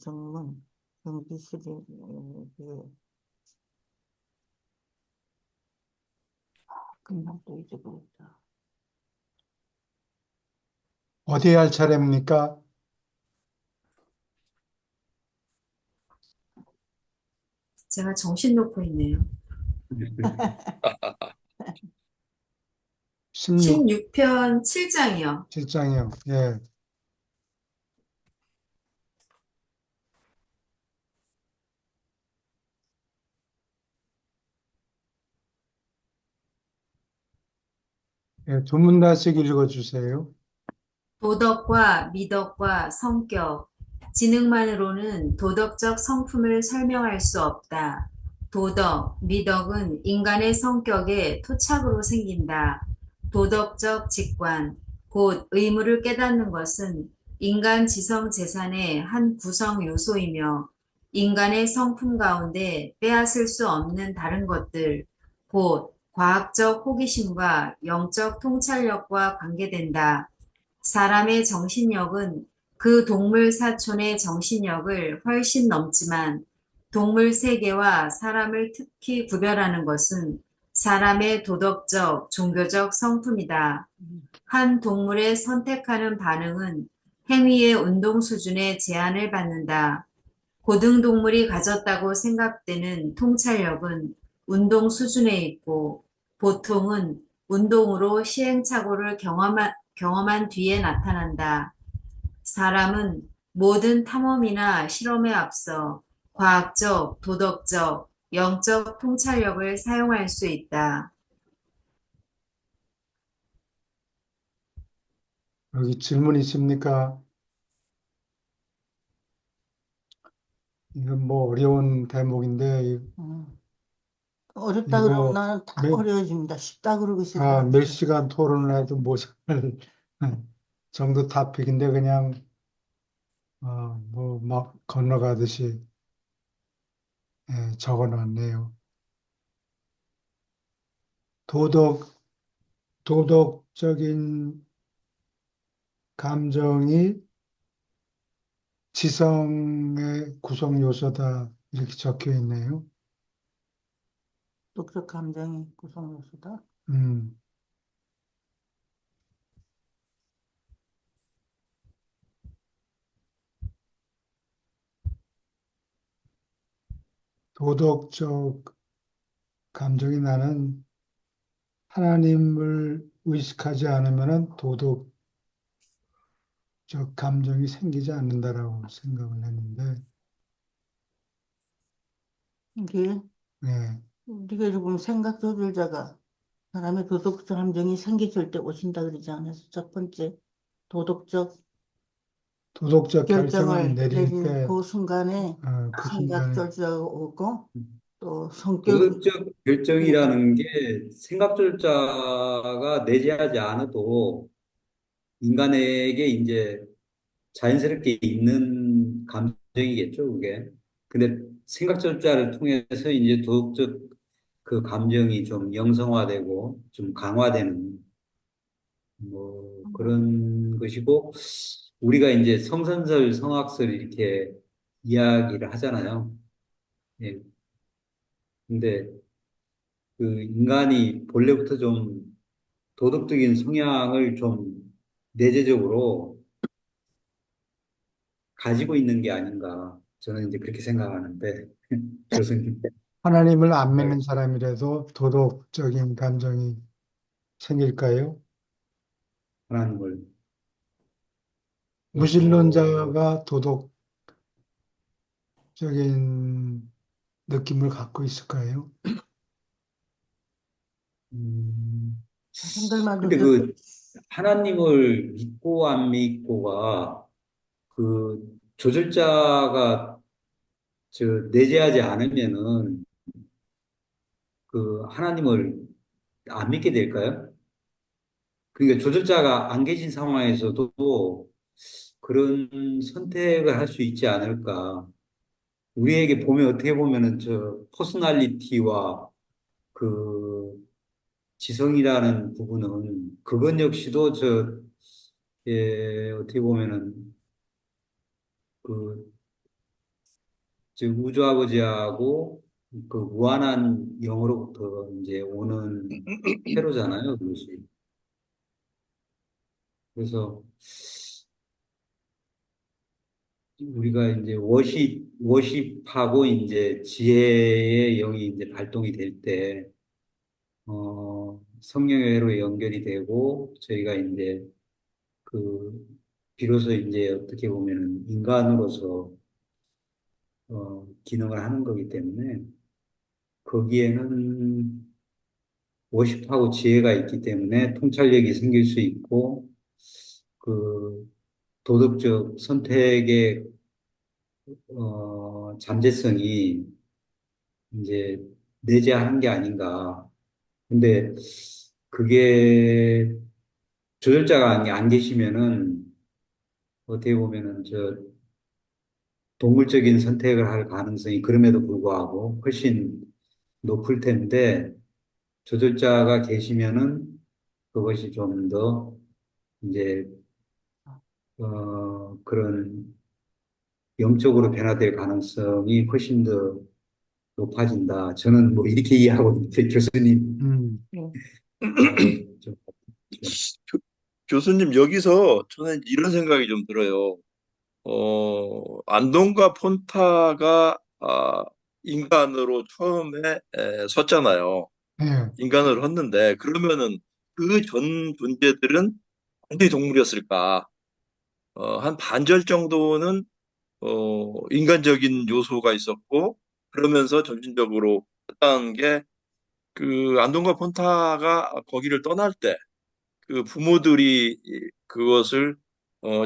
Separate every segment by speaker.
Speaker 1: 정문, 정비실이, 금방 또 잊어버렸다.
Speaker 2: 어디에 할 차례입니까?
Speaker 3: 제가 정신 놓고 있네요.
Speaker 2: 16,
Speaker 3: 16편 7장이요.
Speaker 2: 7장이요. 예. 예, 두 문단씩 읽어주세요.
Speaker 3: 도덕과 미덕과 성격, 지능만으로는 도덕적 성품을 설명할 수 없다. 도덕, 미덕은 인간의 성격의 토착으로 생긴다. 도덕적 직관, 곧 의무를 깨닫는 것은 인간 지성 재산의 한 구성 요소이며 인간의 성품 가운데 빼앗을 수 없는 다른 것들, 곧 과학적 호기심과 영적 통찰력과 관계된다. 사람의 정신력은 그 동물 사촌의 정신력을 훨씬 넘지만 동물 세계와 사람을 특히 구별하는 것은 사람의 도덕적, 종교적 성품이다. 한 동물의 선택하는 반응은 행위의 운동 수준에 제한을 받는다. 고등동물이 가졌다고 생각되는 통찰력은 운동 수준에 있고 보통은 운동으로 시행착오를 경험한 뒤에 나타난다. 사람은 모든 탐험이나 실험에 앞서 과학적, 도덕적, 영적 통찰력을 사용할 수 있다.
Speaker 2: 여기 질문 있습니까? 이건 뭐 어려운 대목인데,
Speaker 1: 어렵다 그러면
Speaker 2: 이거
Speaker 1: 나는 다
Speaker 2: 몇,
Speaker 1: 어려워집니다. 쉽다 그러고 싫어요.
Speaker 2: 몇 시간 토론을 해도 모자랄 정도 토픽인데, 그냥, 뭐, 막 건너가듯이 적어 놨네요. 도덕, 도덕적인 감정이 지성의 구성 요소다. 이렇게 적혀 있네요.
Speaker 1: 독특 감정이 구성 요소다.
Speaker 2: 음, 도덕적 감정이 나는 하나님을 의식하지 않으면 도덕적 감정이 생기지 않는다라고 생각을 했는데,
Speaker 1: 이게
Speaker 2: 네,
Speaker 1: 우리가 지금 생각 조절자가 사람의 도덕적 감정이 생기실 때 오신다 그러지 않았어? 첫 번째 도덕적
Speaker 2: 도덕적 결정을
Speaker 1: 결정을
Speaker 2: 내릴
Speaker 1: 내린
Speaker 2: 때,
Speaker 1: 그 순간에
Speaker 2: 그
Speaker 1: 생각
Speaker 2: 순간에,
Speaker 1: 조절자가 오고 또 성격이
Speaker 4: 도덕적 결정이라는 게 생각절자가 내재하지 않아도 인간에게 이제 자연스럽게 있는 감정이겠죠, 그게. 근데 생각절자를 통해서 이제 도덕적 그 감정이 좀 영성화되고 좀 강화되는 뭐 그런 것이고, 우리가 이제 성선설, 성악설 이렇게 이야기를 하잖아요. 예. 근데 그 인간이 본래부터 좀 도덕적인 성향을 좀 내재적으로 가지고 있는 게 아닌가. 저는 이제 그렇게 생각하는데, 교수님.
Speaker 2: 하나님을 안
Speaker 4: 네.
Speaker 2: 믿는 사람이라도 도덕적인 감정이 생길까요?
Speaker 4: 하나님을.
Speaker 2: 무신론자가 도덕적인 느낌을 갖고 있을까요?
Speaker 4: 음,
Speaker 1: 사람들마다
Speaker 4: 근데 그 하나님을 믿고 안 믿고가 그 조절자가 저 내재하지 않으면은 그 하나님을 안 믿게 될까요? 그러니까 조절자가 안 계신 상황에서도 그런 선택을 할 수 있지 않을까. 우리에게 보면 어떻게 보면은 저 퍼스널리티와 그 지성이라는 부분은 그것 역시도 저 어떻게 보면은 그 즉 우주 아버지하고 그 무한한 영으로부터 이제 오는 태로잖아요, 그것이. 그래서 우리가 이제 워십하고 이제 지혜의 영이 이제 발동이 될 때, 성령의 회로 연결이 되고, 저희가 이제 그, 비로소 이제 어떻게 보면은 인간으로서, 기능을 하는 거기 때문에, 거기에는 워십하고 지혜가 있기 때문에 통찰력이 생길 수 있고, 그, 도덕적 선택의, 잠재성이 이제 내재하는 게 아닌가. 근데 그게 조절자가 안 계시면은 어떻게 보면은 저 동물적인 선택을 할 가능성이 그럼에도 불구하고 훨씬 높을 텐데 조절자가 계시면은 그것이 좀 더 이제 그런 영적으로 변화될 가능성이 훨씬 더 높아진다. 저는 뭐 이렇게 이해하고 있는데 교수님
Speaker 1: 네.
Speaker 4: 좀 어떻게
Speaker 5: 교- 교수님, 여기서 저는 이런 생각이 좀 들어요. 안동과 폰타가 인간으로 처음에 섰잖아요.
Speaker 2: 예,
Speaker 5: 인간을 섰는데, 그러면은 그 전 존재들은 완전히 동물이었을까? 한 반절 정도는 인간적인 요소가 있었고, 그러면서 점진적으로 했다는 게, 그 안동과 폰타가 거기를 떠날 때, 그 부모들이 그것을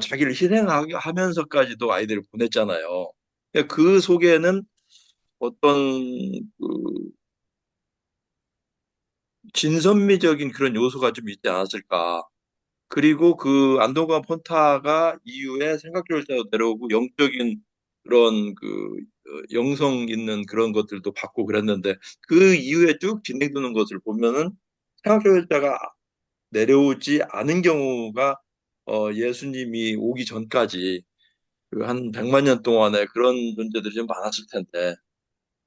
Speaker 5: 자기를 희생하면서까지도 아이들을 보냈잖아요. 그러니까 그 속에는 어떤 그 진선미적인 그런 요소가 좀 있지 않았을까. 그리고 그 안동과 폰타가 이후에 생각교육자로 내려오고 영적인 그런 영성 있는 그런 것들도 받고 그랬는데 그 이후에 쭉 진행되는 것을 보면은 생각교육자가 내려오지 않은 경우가 예수님이 오기 전까지 그 한 100만 년 동안에 그런 존재들이 좀 많았을 텐데,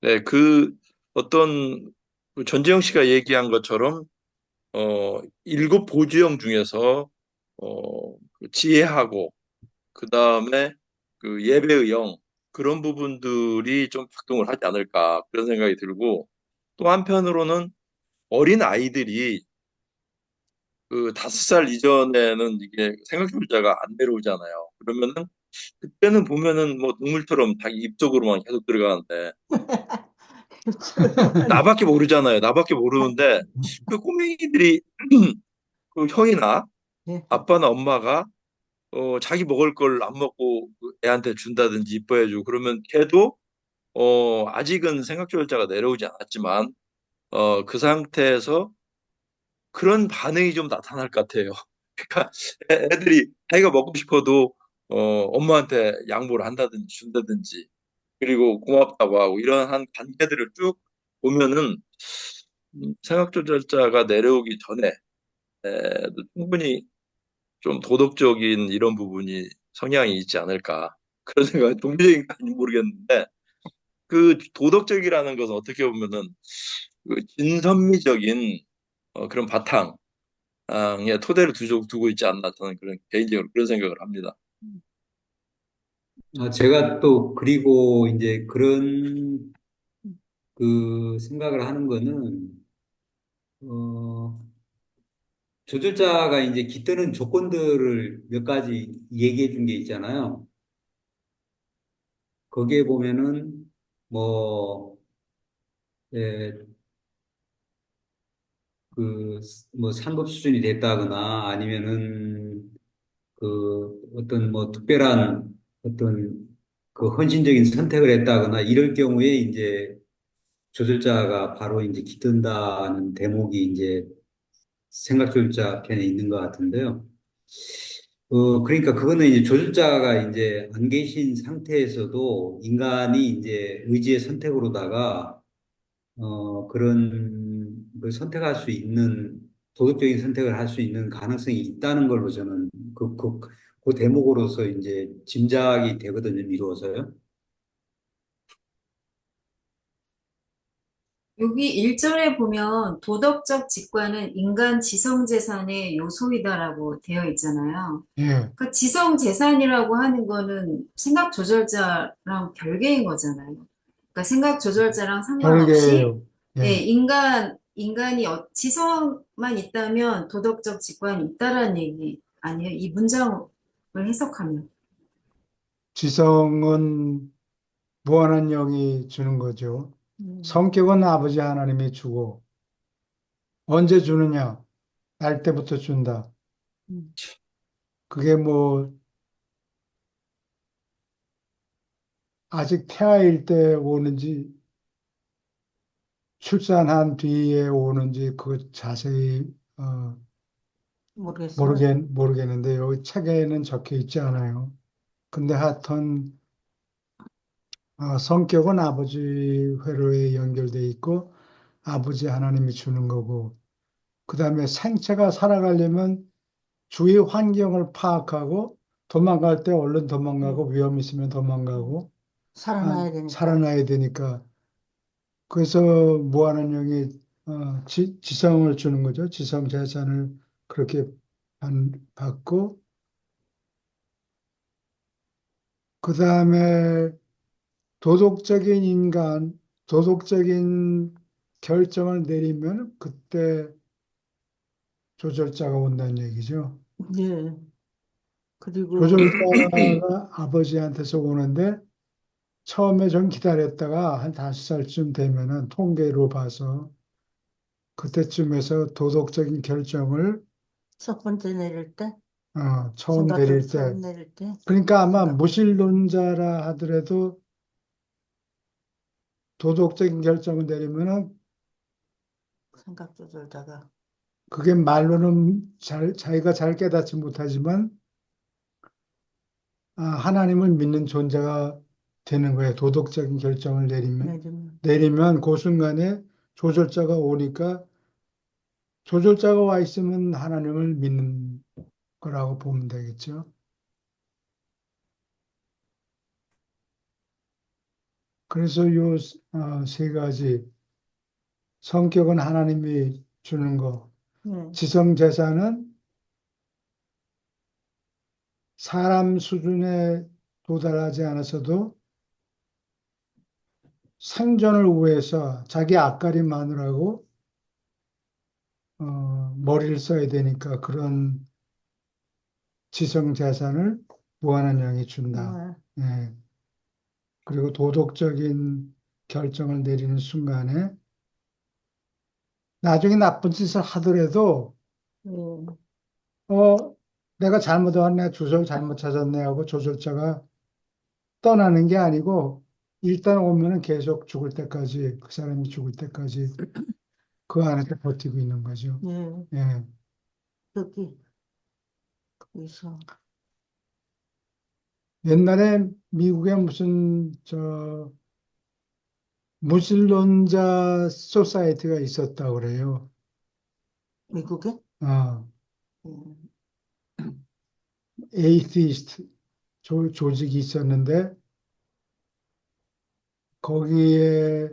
Speaker 5: 네, 그 어떤 그 전재영 씨가 얘기한 것처럼 일곱 보주형 중에서 그 지혜하고 그 다음에 그 예배의 영 그런 부분들이 좀 작동을 하지 않을까 그런 생각이 들고 또 한편으로는 어린 아이들이 그 5살 이전에는 이게 생각해보자가 안 내려오잖아요. 그러면은 그때는 보면은 뭐 동물처럼 자기 입 쪽으로만 계속 들어가는데 나밖에 모르잖아요. 나밖에 모르는데 그 꼬맹이들이 그 형이나
Speaker 1: 네.
Speaker 5: 아빠나 엄마가 자기 먹을 걸 안 먹고 그 애한테 준다든지 이뻐해주고 그러면 걔도 아직은 생각조절자가 내려오지 않았지만 그 상태에서 그런 반응이 좀 나타날 것 같아요. 그러니까 애들이 자기가 먹고 싶어도 엄마한테 양보를 한다든지 준다든지 그리고 고맙다고 하고 이러한 관계들을 쭉 보면은 생각조절자가 내려오기 전에 충분히 좀 도덕적인 이런 부분이 성향이 있지 않을까 그런 생각 동의적인지 모르겠는데 그 도덕적이라는 것은 어떻게 보면은 그 진선미적인 그런 바탕 예, 토대를 두고 있지 않나 저는 그런 개인적으로 그런 생각을 합니다.
Speaker 4: 제가 또 그리고 이제 그런 그 생각을 하는 거는 어, 조절자가 이제 깃드는 조건들을 몇 가지 얘기해 준 게 있잖아요. 거기에 보면은 뭐 예, 그 뭐 상급 수준이 됐다거나 아니면은 그 어떤 뭐 특별한 어떤 그 헌신적인 선택을 했다거나 이럴 경우에 이제 조절자가 바로 이제 깃든다는 대목이 이제 생각조절자 편에 있는 것 같은데요. 그러니까 그거는 이제 조절자가 이제 안 계신 상태에서도 인간이 이제 의지의 선택으로다가 그런 걸 선택할 수 있는 도덕적인 선택을 할 수 있는 가능성이 있다는 걸로 저는 그 대목으로서 이제 짐작이 되거든요, 미루어서요.
Speaker 3: 여기 1절에 보면 도덕적 직관은 인간 지성재산의 요소이다라고 되어 있잖아요.
Speaker 2: 예,
Speaker 3: 그 지성재산이라고 하는 거는 생각 조절자랑 별개인 거잖아요. 그러니까 생각 조절자랑 상관없이
Speaker 2: 별개예요.
Speaker 3: 예,
Speaker 2: 예,
Speaker 3: 인간이 지성만 있다면 도덕적 직관이 있다라는 얘기 아니에요? 이 문장을 해석하면.
Speaker 2: 지성은 무한한 영이 주는 거죠.
Speaker 1: 음,
Speaker 2: 성격은 아버지 하나님이 주고 언제 주느냐? 날 때부터 준다.
Speaker 1: 음,
Speaker 2: 그게 뭐 아직 태아일 때 오는지 출산한 뒤에 오는지 그 자세히
Speaker 1: 모르겠어요.
Speaker 2: 모르겠는데 여기 책에는 적혀 있지 않아요. 근데 하여튼 성격은 아버지 회로에 연결돼 있고 아버지 하나님이 주는 거고 그다음에 생체가 살아가려면 주위 환경을 파악하고 도망갈 때 얼른 도망가고
Speaker 1: 음,
Speaker 2: 위험 있으면
Speaker 1: 음.
Speaker 2: 도망가고
Speaker 1: 살아나야 되니까.
Speaker 2: 살아나야 되니까 그래서 무한한 영이 지성을 주는 거죠. 지성 재산을 그렇게 받고 그다음에 도덕적인 인간, 도덕적인 결정을 내리면 그때 조절자가 온다는 얘기죠.
Speaker 1: 예. 그리고
Speaker 2: 조절자가 아버지한테서 오는데 처음에 좀 기다렸다가 한 5살쯤 되면은 통계로 봐서 그때쯤에서 도덕적인 결정을
Speaker 1: 첫 번째 내릴 때,
Speaker 2: 처음
Speaker 1: 생각을
Speaker 2: 내릴 때
Speaker 1: 처음 내릴 때,
Speaker 2: 그러니까 아마
Speaker 1: 생각,
Speaker 2: 무신론자라 하더라도 도덕적인 결정을 내리면은
Speaker 1: 생각 조절자가.
Speaker 2: 그게 말로는 자기가 잘 깨닫지 못하지만 하나님을 믿는 존재가 되는 거예요. 도덕적인 결정을
Speaker 1: 내리면.
Speaker 2: 내리면 그 순간에 조절자가 오니까 조절자가 와 있으면 하나님을 믿는 거라고 보면 되겠죠. 그래서 요 세 가지 성격은 하나님이 주는 거,
Speaker 1: 예.
Speaker 2: 지성재산은 사람 수준에 도달하지 않았어도 생존을 위해서 자기 앞가림 마누라고 머리를 써야 되니까 그런 지성재산을 무한한 영이 준다.
Speaker 1: 뭐,
Speaker 2: 예. 그리고 도덕적인 결정을 내리는 순간에 나중에 나쁜 짓을 하더라도
Speaker 1: 예.
Speaker 2: 어 내가 잘못했네 주소를 잘못 찾았네 하고 조절자가 떠나는 게 아니고 일단 오면은 계속 죽을 때까지 그 사람이 죽을 때까지 그 안에서 버티고 있는 거죠.
Speaker 1: 예.
Speaker 2: 예.
Speaker 1: 여기, 거기서.
Speaker 2: 옛날에 미국에 무슨 무신론자 소사이티가 있었다고 그래요.
Speaker 1: 미국에?
Speaker 2: 어,
Speaker 1: 음,
Speaker 2: 에이티스트 조직이 있었는데 거기에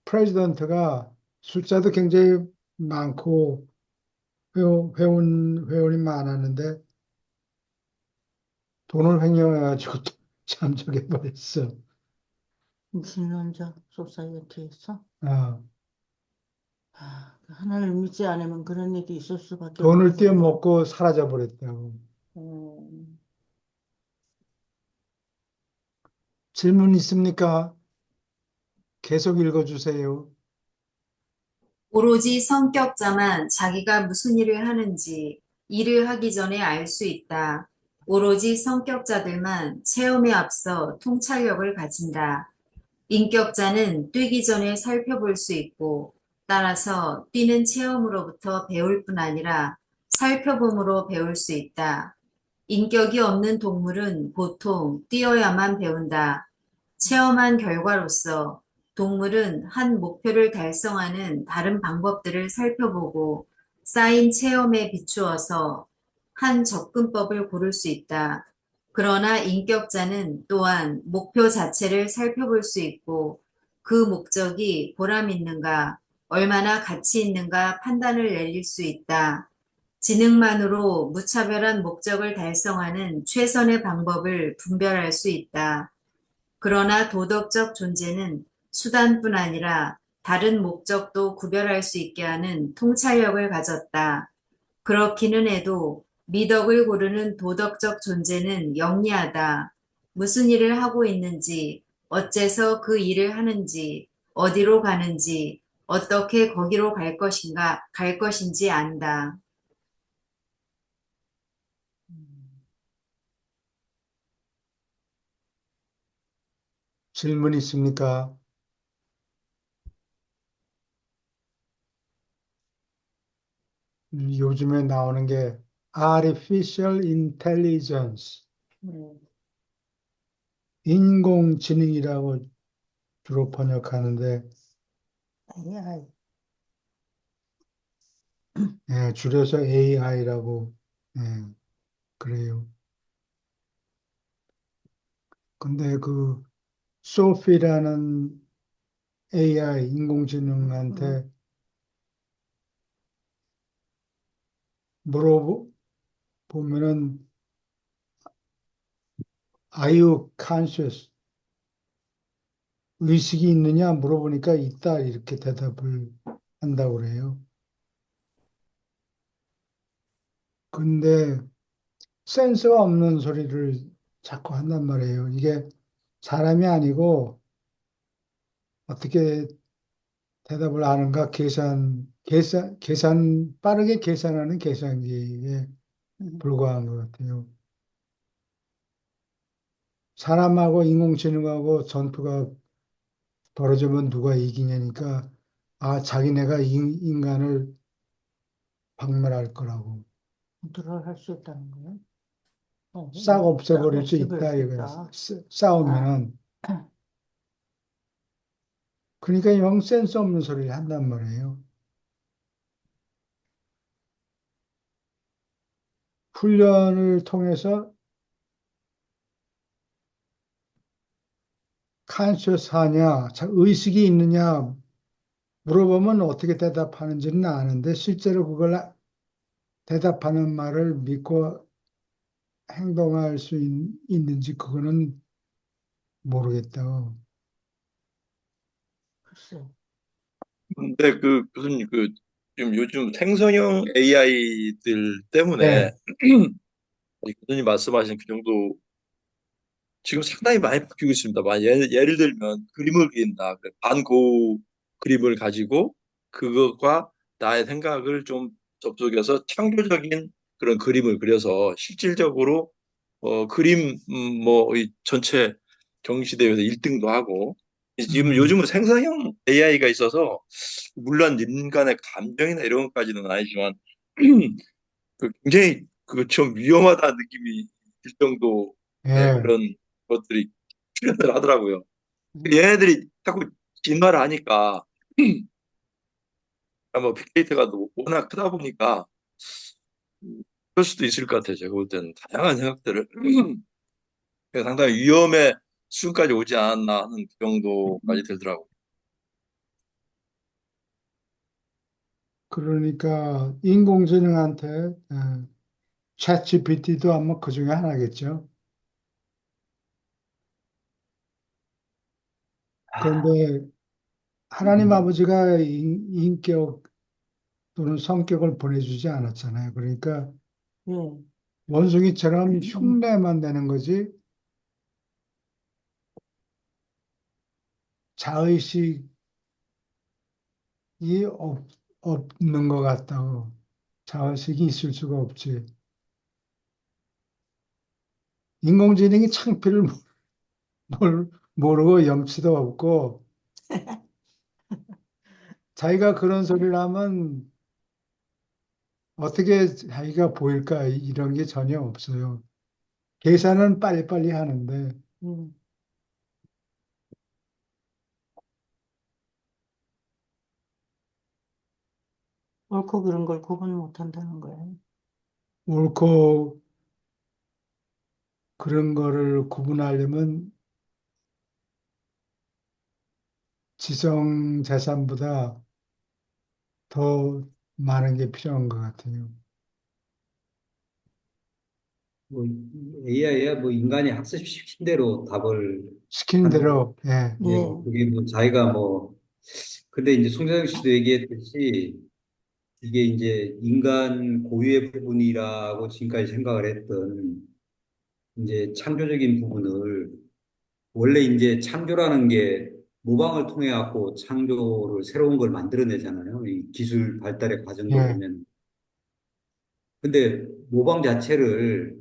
Speaker 2: 프레지던트가 숫자도 굉장히 많고 회원이 많았는데 돈을 횡령해가지고 또 잠적해 버렸어.
Speaker 1: 무신론자 소사이어티에서
Speaker 2: 어,
Speaker 1: 하나를 믿지 않으면 그런 일이 있을 수밖에
Speaker 2: 돈을
Speaker 1: 없겠군요.
Speaker 2: 떼어먹고 사라져 버렸다고.
Speaker 1: 음,
Speaker 2: 질문 있습니까? 계속 읽어주세요.
Speaker 3: 오로지 성격자만 자기가 무슨 일을 하는지 일을 하기 전에 알 수 있다. 오로지 성격자들만 체험에 앞서 통찰력을 가진다. 인격자는 뛰기 전에 살펴볼 수 있고, 따라서 뛰는 체험으로부터 배울 뿐 아니라 살펴봄으로 배울 수 있다. 인격이 없는 동물은 보통 뛰어야만 배운다. 체험한 결과로서 동물은 한 목표를 달성하는 다른 방법들을 살펴보고 쌓인 체험에 비추어서 한 접근법을 고를 수 있다. 그러나 인격자는 또한 목표 자체를 살펴볼 수 있고 그 목적이 보람 있는가, 얼마나 가치 있는가 판단을 내릴 수 있다. 지능만으로 무차별한 목적을 달성하는 최선의 방법을 분별할 수 있다. 그러나 도덕적 존재는 수단뿐 아니라 다른 목적도 구별할 수 있게 하는 통찰력을 가졌다. 그렇기는 해도 미덕을 고르는 도덕적 존재는 영리하다. 무슨 일을 하고 있는지, 어째서 그 일을 하는지, 어디로 가는지, 어떻게 거기로 갈 것인지 안다.
Speaker 2: 질문 있습니까? 요즘에 나오는 게 Artificial Intelligence,
Speaker 1: 네.
Speaker 2: 인공지능이라고 주로 번역하는데,
Speaker 1: AI.
Speaker 2: 예, 줄여서 AI라고, 예, 그래요. 근데 그, 소피라는 AI,
Speaker 1: 음,
Speaker 2: 인공지능한테 물어보면은, Are you conscious? 의식이 있느냐 물어보니까 있다, 이렇게 대답을 한다고 그래요. 근데 센스가 없는 소리를 자꾸 한단 말이에요. 이게 사람이 아니고 어떻게 대답을 하는가 빠르게 계산하는 계산기에
Speaker 1: 음,
Speaker 2: 불과한 것 같아요. 사람하고 인공지능하고 전투가 벌어지면 누가 이기냐니까, 아, 자기네가 인간을 박멸할 거라고.
Speaker 1: 컨트롤 할 수 있다는 거예요.
Speaker 2: 싹
Speaker 1: 싹
Speaker 2: 없애버릴 수
Speaker 1: 없애버릴
Speaker 2: 있다,
Speaker 1: 수
Speaker 2: 이거예요.
Speaker 1: 있다. 아,
Speaker 2: 싸우면은. 그러니까 영 센스 없는 소리를 한단 말이에요. 훈련을 통해서 컨셔스 하냐, 의식이 있느냐 물어보면 어떻게 대답하는지는 아는데 실제로 그걸 대답하는 말을 믿고 행동할 수 있는지 그거는 모르겠다고.
Speaker 1: 글쎄.
Speaker 5: 근데 그 교수님 그 지금 요즘 생성형 AI들 때문에
Speaker 2: 네.
Speaker 5: 이 교수님 말씀하신 그 정도 지금 상당히 많이 바뀌고 있습니다. 예를 들면 그림을 그린다. 그 반고 그림을 가지고 그것과 나의 생각을 좀 접속해서 창조적인 그런 그림을 그려서 실질적으로 그림 뭐이 전체 경시대회에서 1등도 하고 지금
Speaker 2: 음,
Speaker 5: 요즘은 생성형 AI가 있어서 물론 인간의 감정이나 이런 것까지는 아니지만 그 굉장히 그 좀 위험하다는 느낌이 들 정도의
Speaker 2: 예.
Speaker 5: 그런 것들이 출연을 하더라고요.
Speaker 1: 음,
Speaker 5: 얘네들이 자꾸 진화를 하니까 뭐 빅데이터가 워낙 크다 보니까 그럴 수도 있을 것 같아요. 제가 볼 때는 다양한 생각들을 그래서 상당히 위험의 수준까지 오지 않았나 하는 그 정도까지 들더라고요.
Speaker 2: 그러니까 인공지능한테 챗GPT도 아마 그 중에 하나겠죠. 그런데 하나님
Speaker 5: 음,
Speaker 2: 아버지가 인격 또는 성격을 보내주지 않았잖아요. 그러니까
Speaker 1: 예.
Speaker 2: 원숭이처럼 흉내만 내는 거지 자의식이 없는 것 같다고. 자의식이 있을 수가 없지. 인공지능이 창피를 모르고 염치도 없고 자기가 그런 소리를 하면 어떻게 자기가 보일까 이런 게 전혀 없어요. 계산은 빨리빨리 하는데
Speaker 1: 음, 옳고 그른 걸 구분 못 한다는 거예요.
Speaker 2: 옳고 그런 거를 구분하려면 지성 재산보다 더 많은 게 필요한 것 같아요.
Speaker 4: 뭐 AI야 뭐 인간이 학습시킨 대로 답을
Speaker 2: 시키는
Speaker 4: 하는 거.
Speaker 2: 대로, 예,
Speaker 4: 예,
Speaker 1: 네,
Speaker 4: 그게 뭐 자기가 뭐 근데 이제 송재영 씨도 얘기했듯이 이게 이제 인간 고유의 부분이라고 지금까지 생각을 했던 이제 창조적인 부분을 원래 이제 창조라는 게 모방을 통해 갖고 창조를 새로운 걸 만들어내잖아요. 이 기술 발달의 과정도
Speaker 2: 예,
Speaker 4: 보면. 근데 모방 자체를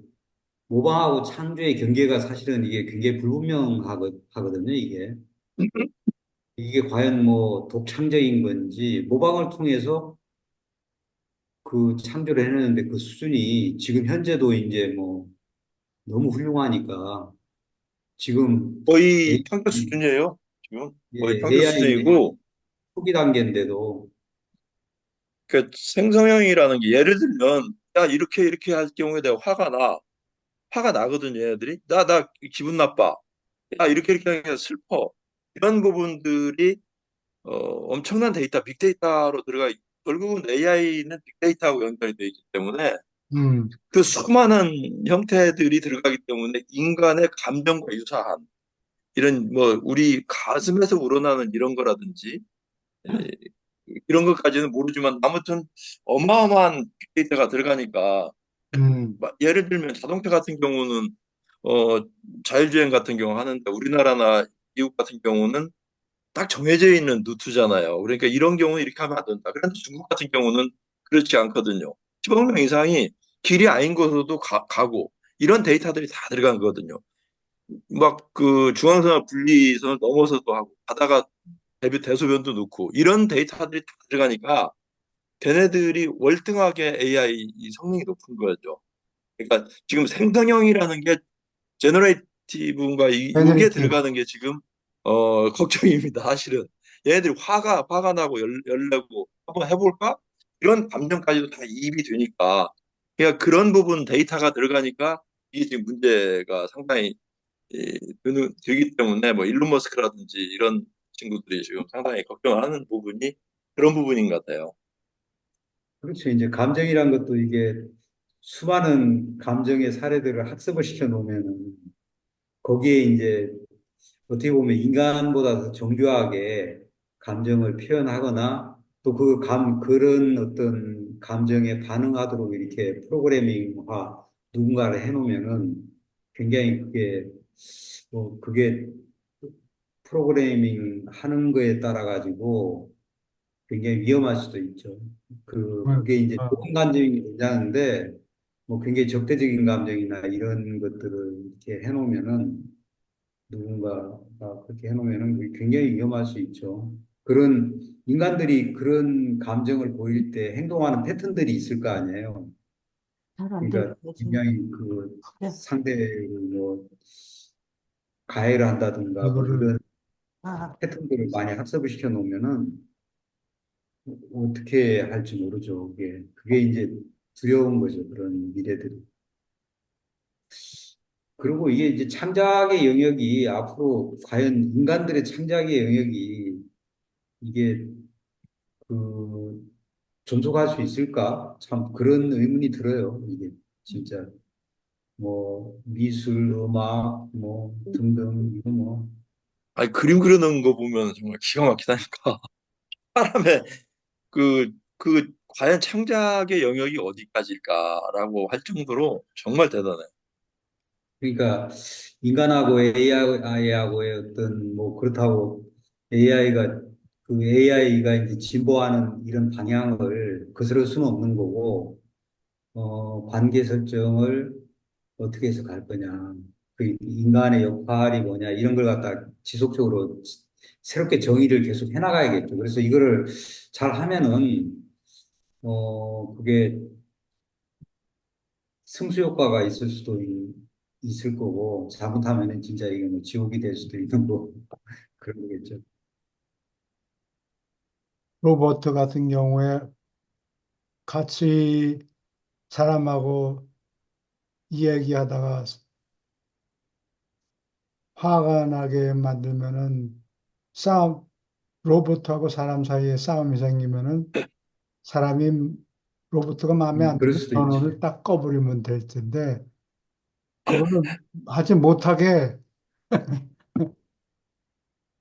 Speaker 4: 모방하고 창조의 경계가 사실은 이게 굉장히 불분명하거든요, 이게. 이게 과연 뭐 독창적인 건지 모방을 통해서 그 창조를 해내는데 그 수준이 지금 현재도 이제 뭐 너무 훌륭하니까 지금
Speaker 5: 거의
Speaker 4: AI,
Speaker 5: 평균 수준이에요. 지금 거의 평균
Speaker 4: AI
Speaker 5: 수준이고,
Speaker 4: 초기 단계인데도
Speaker 5: 그 생성형이라는 게 예를 들면, 야, 이렇게 할 경우에 내가 화가 나거든요, 얘들이. 나 기분 나빠. 야, 이렇게 하니까 슬퍼. 이런 부분들이 엄청난 데이터, 빅데이터로 결국은 AI는 빅데이터하고 연결이 되어 있기 때문에
Speaker 2: 음,
Speaker 5: 그 수많은 형태들이 들어가기 때문에 인간의 감정과 유사한 이런 뭐 우리 가슴에서 우러나는 이런 거라든지 에, 이런 것까지는 모르지만 아무튼 어마어마한 빅데이터가 들어가니까
Speaker 2: 음,
Speaker 5: 예를 들면 자동차 같은 경우는 어, 자율주행 같은 경우 하는데 우리나라나 미국 같은 경우는 딱 정해져 있는 루트잖아요. 그러니까 이런 경우는 이렇게 하면 안 된다. 그런데 중국 같은 경우는 그렇지 않거든요. 10억 명 이상이 길이 아닌 곳으로도 가고 이런 데이터들이 다 들어간 거거든요. 막 그 중앙선과 분리선을 넘어서도 하고 바다가 대소변도 넣고 이런 데이터들이 다 들어가니까 걔네들이 월등하게 AI 이 성능이 높은 거죠. 그러니까 지금 생성형이라는 게 제너레이티브인가 이게
Speaker 2: 제너레이티브.
Speaker 5: 들어가는 게 지금 걱정입니다. 사실은 얘네들이 화가 나고 열내고 한번 해볼까? 이런 감정까지도 다 이입이 되니까 그러니까 그런 부분 데이터가 들어가니까 이게 지금 문제가 상당히 되기 때문에 뭐 일론 머스크라든지 이런 친구들이 지금 상당히 걱정하는 부분이 그런 부분인 것 같아요.
Speaker 4: 그렇죠. 이제 감정이란 것도 이게 수많은 감정의 사례들을 학습을 시켜 놓으면은 거기에 이제 어떻게 보면 인간보다 더 정교하게 감정을 표현하거나 또 그런 어떤 감정에 반응하도록 이렇게 프로그래밍화 누군가를 해놓으면은 굉장히 그게 프로그래밍 하는 거에 따라 가지고 굉장히 위험할 수도 있죠. 그게 이제
Speaker 2: 어,
Speaker 4: 좋은 감정이 괜찮은데 뭐 굉장히 적대적인 감정이나 이런 것들을 이렇게 해놓으면은 누군가가 그렇게 해놓으면은 그게 굉장히 위험할 수 있죠. 그런 인간들이 그런 감정을 보일 때 행동하는 패턴들이 있을 거 아니에요.
Speaker 1: 잘 안
Speaker 4: 그러니까
Speaker 1: 들려요, 지금.
Speaker 4: 굉장히 그
Speaker 1: 그래.
Speaker 4: 상대를 뭐 가해를 한다든가 뭐
Speaker 2: 이거를
Speaker 4: 이런
Speaker 1: 아,
Speaker 4: 패턴들을 많이 학습을 시켜 놓으면은 어떻게 할지 모르죠. 그게 이제 두려운 거죠. 그런 미래들이. 그리고 이게 이제 창작의 영역이 앞으로 과연 인간들의 창작의 영역이 이게 그 존속할 수 있을까? 참 그런 의문이 들어요. 이게 진짜 뭐 미술, 음악 뭐 등등 이거 뭐
Speaker 5: 아니 그림 그리는 거 보면 정말 기가 막히다니까. 사람의 그 과연 창작의 영역이 어디까지일까라고 할 정도로 정말 대단해요.
Speaker 4: 그러니까 인간하고 AI하고의 어떤 뭐 그렇다고 AI가 이제 진보하는 이런 방향을 거스를 수는 없는 거고 관계 설정을 어떻게 해서 갈 거냐 그 인간의 역할이 뭐냐 이런 걸 갖다 지속적으로 새롭게 정의를 계속 해나가야겠죠. 그래서 이거를 잘 하면은 그게 승수 효과가 있을 수도 있을 거고, 잘못하면은 진짜 이게 뭐 지옥이 될 수도 있는 거, 그런 거겠죠.
Speaker 2: 로버트 같은 경우에 같이 사람하고 이야기하다가 화가 나게 만들면은 싸움, 로봇하고 사람 사이에 싸움이 생기면은 사람이 로봇가 마음에 안
Speaker 4: 그럴
Speaker 2: 들면
Speaker 4: 수도 있죠.
Speaker 2: 전원을 딱 꺼버리면 될 텐데 그거를 하지 못하게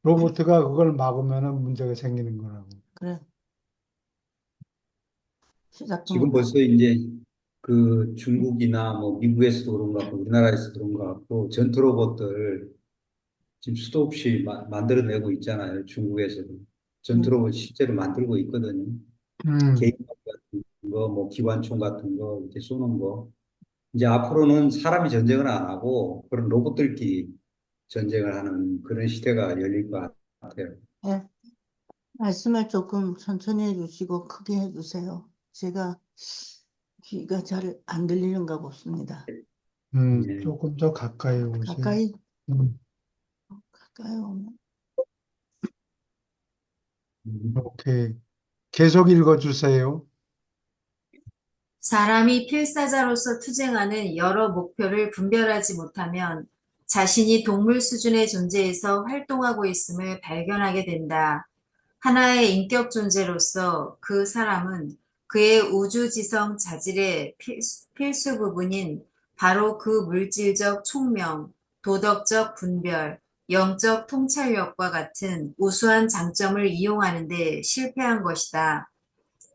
Speaker 2: 로봇가 그걸 막으면은 문제가 생기는 거라고.
Speaker 1: 그래.
Speaker 4: 지금
Speaker 1: 시작합니다.
Speaker 4: 벌써 이제 그 중국이나 뭐 미국에서도 그런 것 같고 우리나라에서도 그런 것 같고 전투 로봇들 지금 수도 없이 만들어내고 있잖아요. 중국에서도. 전투
Speaker 1: 음,
Speaker 4: 로봇 실제로 만들고 있거든요.
Speaker 2: 음,
Speaker 4: 개인 같은 거, 뭐 기관총 같은 거 이렇게 쏘는 거. 이제 앞으로는 사람이 전쟁을 안 하고 그런 로봇들끼리 전쟁을 하는 그런 시대가 열릴 것 같아요.
Speaker 1: 예. 말씀을 조금 천천히 해주시고 크게 해주세요. 제가 귀가 잘 안 들리는가 보습니다.
Speaker 4: 네.
Speaker 2: 조금 더 가까이 오세요.
Speaker 1: 가까이,
Speaker 2: 음,
Speaker 1: 가까이 오면.
Speaker 4: 음.
Speaker 2: 오케이. 계속 읽어주세요.
Speaker 3: 사람이 필사자로서 투쟁하는 여러 목표를 분별하지 못하면 자신이 동물 수준의 존재에서 활동하고 있음을 발견하게 된다. 하나의 인격 존재로서 그 사람은 그의 우주지성 자질의 필수 부분인 바로 그 물질적 총명, 도덕적 분별, 영적 통찰력과 같은 우수한 장점을 이용하는 데 실패한 것이다.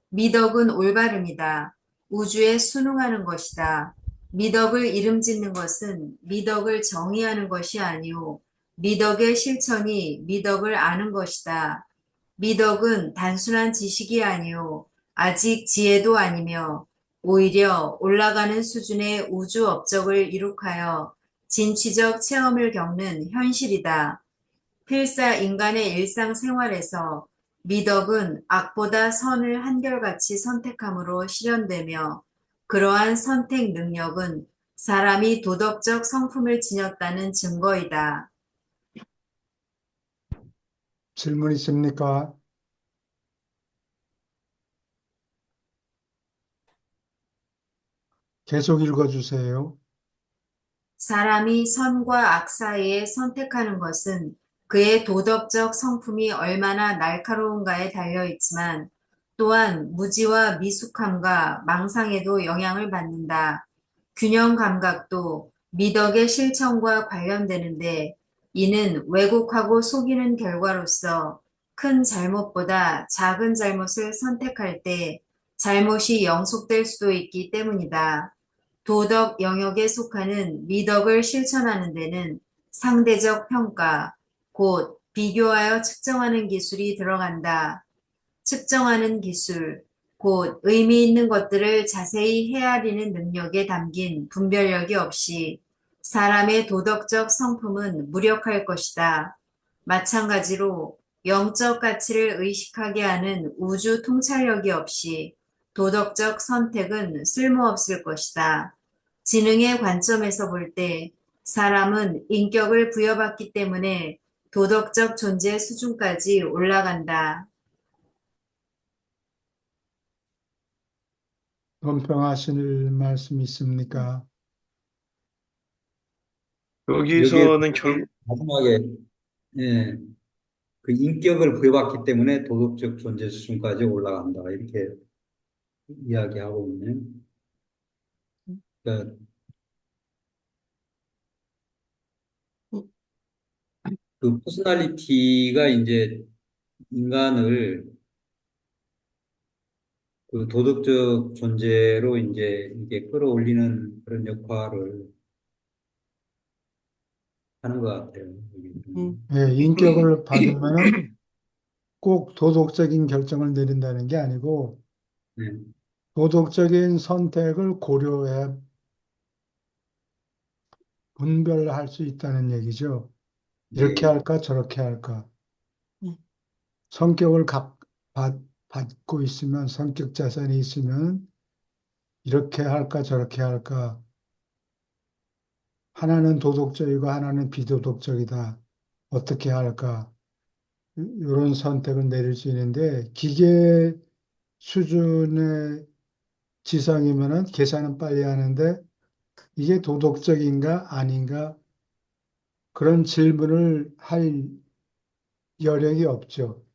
Speaker 3: 미덕은 올바름이다. 우주에 순응하는 것이다. 미덕을 이름짓는 것은 미덕을 정의하는 것이 아니오. 미덕의 실천이 미덕을 아는 것이다. 미덕은 단순한 지식이 아니오. 아직 지혜도 아니며 오히려 올라가는 수준의 우주 업적을 이룩하여 진취적 체험을 겪는 현실이다. 필사 인간의 일상생활에서 미덕은 악보다 선을 한결같이 선택함으로 실현되며 그러한 선택 능력은 사람이 도덕적 성품을 지녔다는 증거이다.
Speaker 2: 질문 있습니까? 계속 읽어주세요.
Speaker 3: 사람이 선과 악 사이에 선택하는 것은 그의 도덕적 성품이 얼마나 날카로운가에 달려 있지만 또한 무지와 미숙함과 망상에도 영향을 받는다. 균형 감각도 미덕의 실천과 관련되는데 이는 왜곡하고 속이는 결과로서 큰 잘못보다 작은 잘못을 선택할 때 잘못이 영속될 수도 있기 때문이다. 도덕 영역에 속하는 미덕을 실천하는 데는 상대적 평가, 곧 비교하여 측정하는 기술이 들어간다. 측정하는 기술, 곧 의미 있는 것들을 자세히 헤아리는 능력에 담긴 분별력이 없이 사람의 도덕적 성품은 무력할 것이다. 마찬가지로 영적 가치를 의식하게 하는 우주 통찰력이 없이 도덕적 선택은 쓸모없을 것이다. 지능의 관점에서 볼 때 사람은 인격을 부여받기 때문에 도덕적 존재 수준까지 올라간다.
Speaker 2: 논평하실 말씀 있습니까?
Speaker 4: 여기에
Speaker 5: 여기서는
Speaker 4: 마지막에 예, 그 인격을 부여받기 때문에 도덕적 존재 수준까지 올라간다. 이렇게 이야기하고 있네요. 그러니까 그 퍼스널리티가 이제 인간을 그 도덕적 존재로 이제 이게 끌어올리는 그런 역할을 하는 것 같아요. 여기는.
Speaker 1: 음,
Speaker 2: 예, 인격을 받으면은 꼭 도덕적인 결정을 내린다는 게 아니고
Speaker 4: 네,
Speaker 2: 도덕적인 선택을 고려해 분별할 수 있다는 얘기죠. 이렇게
Speaker 4: 예,
Speaker 2: 할까 저렇게 할까.
Speaker 1: 네,
Speaker 2: 성격을 받고 있으면 성격 자산이 있으면 이렇게 할까 저렇게 할까. 하나는 도덕적이고 하나는 비도덕적이다. 어떻게 할까? 이런 선택을 내릴 수 있는데 기계 수준의 지성이면은 계산은 빨리 하는데 이게 도덕적인가 아닌가 그런 질문을 할 여력이 없죠.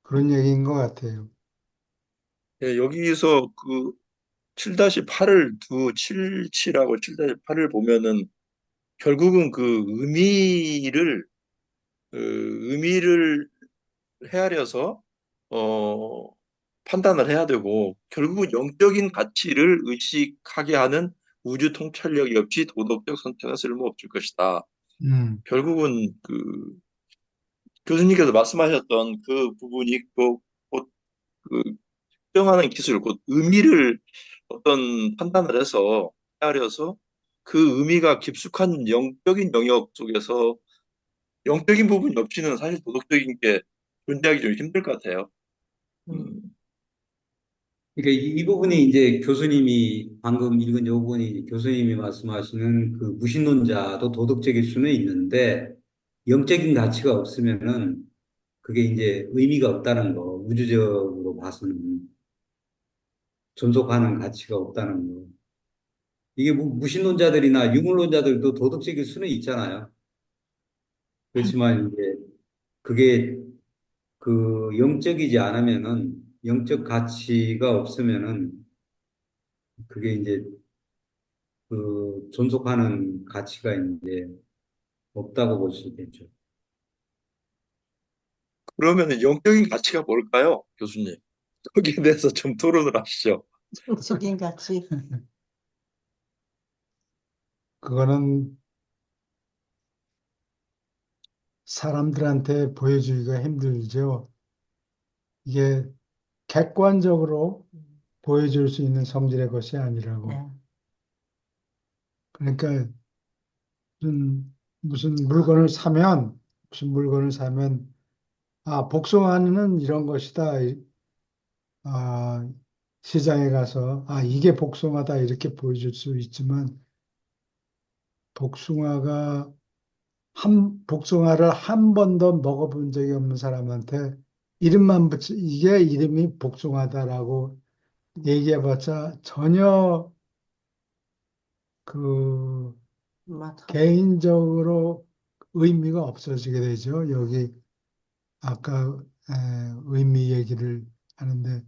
Speaker 2: 그런 얘기인 것 같아요.
Speaker 5: 예, 여기서 그 7-8을 77하고 7-8을 보면은 결국은 그 의미를 헤아려서 어, 판단을 해야 되고 결국은 영적인 가치를 의식하게 하는 우주 통찰력이 없이 도덕적 선택은 쓸모없을 것이다.
Speaker 2: 음,
Speaker 5: 결국은 그 교수님께서 말씀하셨던 그 부분이 곧그 특정하는 기술, 곧 의미를 어떤 판단을 해서 헤아려서 그 의미가 깊숙한 영적인 영역 속에서 영적인 부분이 없이는 사실 도덕적인 게 존재하기 좀 힘들 것 같아요.
Speaker 1: 음,
Speaker 5: 음,
Speaker 4: 그러니까 이 부분이 이제 교수님이 방금 읽은 요 부분이 교수님이 말씀하시는 그 무신론자도 도덕적일 수는 있는데 영적인 가치가 없으면은 그게 이제 의미가 없다는 거, 우주적으로 봐서는 존속하는 가치가 없다는 거. 이게 무신론자들이나 유물론자들도 도덕적일 수는 있잖아요. 그렇지만 이제 그게 그 영적이지 않으면은 영적 가치가 없으면은 그게 이제 그 존속하는 가치가 이제 없다고 볼 수 있겠죠.
Speaker 5: 그러면 영적인 가치가 뭘까요, 교수님? 거기에 대해서 좀 토론을 하시죠.
Speaker 1: 정적인 가치.
Speaker 2: 그거는 사람들한테 보여주기가 힘들죠. 이게 객관적으로 보여줄 수 있는 성질의 것이 아니라고.
Speaker 1: 네.
Speaker 2: 그러니까 무슨 물건을 사면, 무슨 물건을 사면, 아, 복숭아는 이런 것이다. 아, 시장에 가서, 아, 이게 복숭아다. 이렇게 보여줄 수 있지만, 복숭아가 복숭아를 한 번도 먹어본 적이 없는 사람한테 이름만 이게 이름이 복숭아다라고 얘기해봤자 전혀 그
Speaker 1: 맞아.
Speaker 2: 개인적으로 의미가 없어지게 되죠. 여기 아까 의미 얘기를 하는데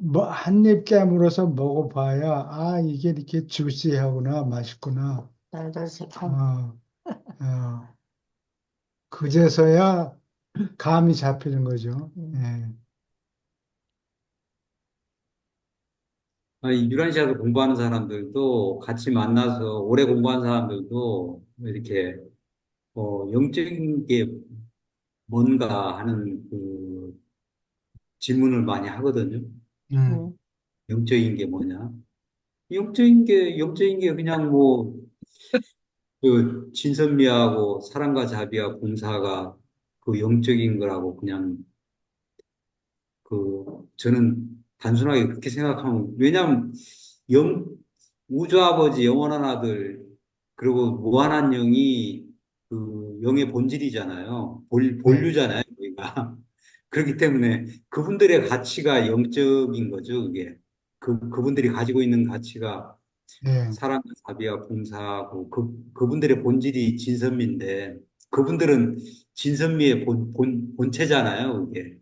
Speaker 2: 뭐 한 입 깨물어서 먹어봐야 아 이게 이렇게 주시하구나 맛있구나.
Speaker 1: 달달 새콤.
Speaker 2: 어, 어, 그제서야 감이 잡히는 거죠.
Speaker 1: 음,
Speaker 2: 예.
Speaker 4: 아니, 유란시아에서 공부하는 사람들도 같이 만나서 오래 공부한 사람들도 이렇게 영적인 게 뭔가 하는 그 질문을 많이 하거든요.
Speaker 2: 음,
Speaker 1: 음,
Speaker 4: 영적인 게 뭐냐? 영적인 게 그냥 뭐, 그, 진선미하고 사랑과 자비와 봉사가 그 영적인 거라고 그냥 그, 저는 단순하게 그렇게 생각하면, 왜냐면 우주 아버지 영원한 아들, 그리고 무한한 영이 그 영의 본질이잖아요.
Speaker 2: 네,
Speaker 4: 본류잖아요, 우리가. 그렇기 때문에 그분들의 가치가 영적인 거죠, 그게. 그분들이 가지고 있는 가치가
Speaker 2: 예,
Speaker 4: 사랑과 자비와 봉사하고 그분들의 본질이 진선미인데 그분들은 진선미의 본체잖아요, 그게.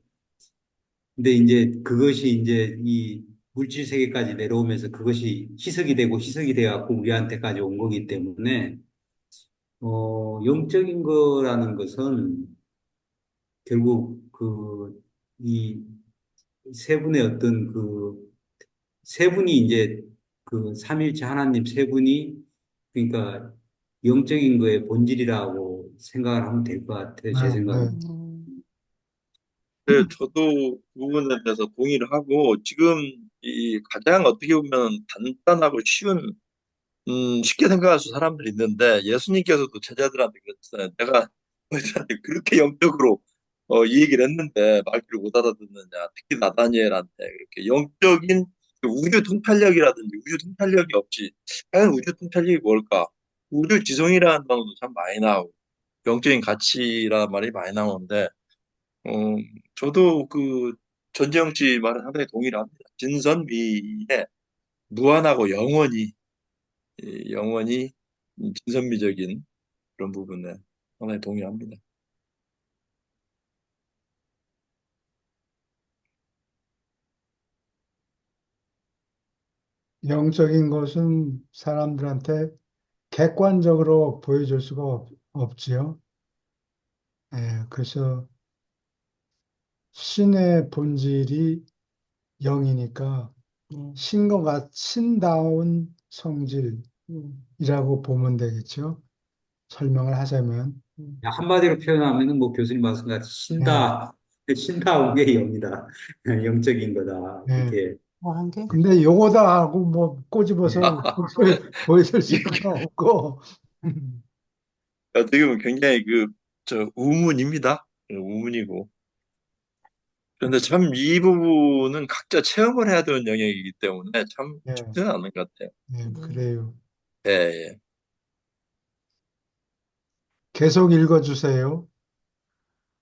Speaker 4: 근데 이제 그것이 이제 이 물질 세계까지 내려오면서 그것이 희석이 되고 희석이 돼 갖고 우리한테까지 온 거기 때문에 영적인 거라는 것은 결국 그 이 세 분의 어떤 그 세 분이 이제 그 삼일체 하나님 세 분이 그러니까 영적인 거의 본질이라고 생각을 하면 될 것 같아요. 제
Speaker 2: 네.
Speaker 4: 생각은.
Speaker 1: 음,
Speaker 5: 네, 저도 그 부분에 대해서 동의를 하고 지금 이 가장 어떻게 보면 간단하고 쉬운 쉽게 생각할 수 사람들이 있는데 예수님께서도 제자들한테 그랬어요. 내가 너희들한테 그렇게 영적으로 이 얘기를 했는데 말귀를 못 알아듣느냐. 특히 나다니엘한테 그렇게 영적인 그 우주 통찰력이라든지 우주 통찰력이 없이 과연 우주 통찰력이 뭘까? 우주 지성이라는 단어도 참 많이 나오고 영적인 가치라는 말이 많이 나오는데 어, 저도 그 전재영 씨 말은 상당히 동의를 합니다. 진선미의 무한하고 영원히 진선미적인 그런 부분에 상당히 동의합니다.
Speaker 2: 영적인 것은 사람들한테 객관적으로 보여줄 수가 없지요. 예, 그래서 신의 본질이 영이니까
Speaker 1: 네.
Speaker 2: 신다운 성질이라고 보면 되겠죠. 설명을 하자면.
Speaker 4: 한마디로 표현하면은 뭐 교수님 말씀같이
Speaker 2: 예,
Speaker 4: 신다운 게 영이다. 영적인 거다.
Speaker 2: 예.
Speaker 4: 이렇게.
Speaker 1: 뭐 한 게?
Speaker 2: 근데 요거다 하고 뭐 꼬집어서 보여줄 수는
Speaker 5: 이거
Speaker 2: 없고.
Speaker 5: 어떻게 보면 굉장히 우문입니다. 우문이고. 그런데 참 이 부분은 각자 체험을 해야 되는 영역이기 때문에 참
Speaker 2: 예,
Speaker 5: 쉽지는 않은 것 같아요.
Speaker 2: 그래요.
Speaker 5: 예, 예.
Speaker 2: 계속 읽어주세요.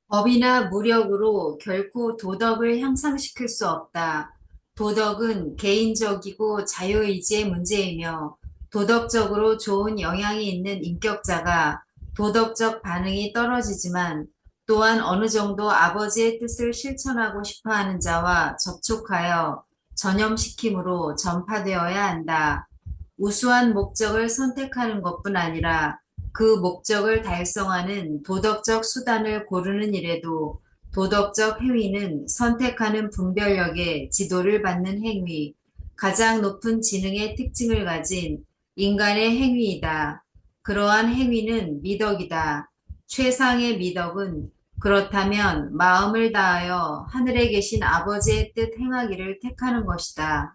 Speaker 3: 법이나 무력으로 결코 도덕을 향상시킬 수 없다. 도덕은 개인적이고 자유의지의 문제이며 도덕적으로 좋은 영향이 있는 인격자가 도덕적 반응이 떨어지지만 또한 어느 정도 아버지의 뜻을 실천하고 싶어 하는 자와 접촉하여 전염시킴으로 전파되어야 한다. 우수한 목적을 선택하는 것뿐 아니라 그 목적을 달성하는 도덕적 수단을 고르는 일에도 도덕적 행위는 선택하는 분별력의 지도를 받는 행위, 가장 높은 지능의 특징을 가진 인간의 행위이다. 그러한 행위는 미덕이다. 최상의 미덕은 그렇다면 마음을 다하여 하늘에 계신 아버지의 뜻 행하기를 택하는 것이다.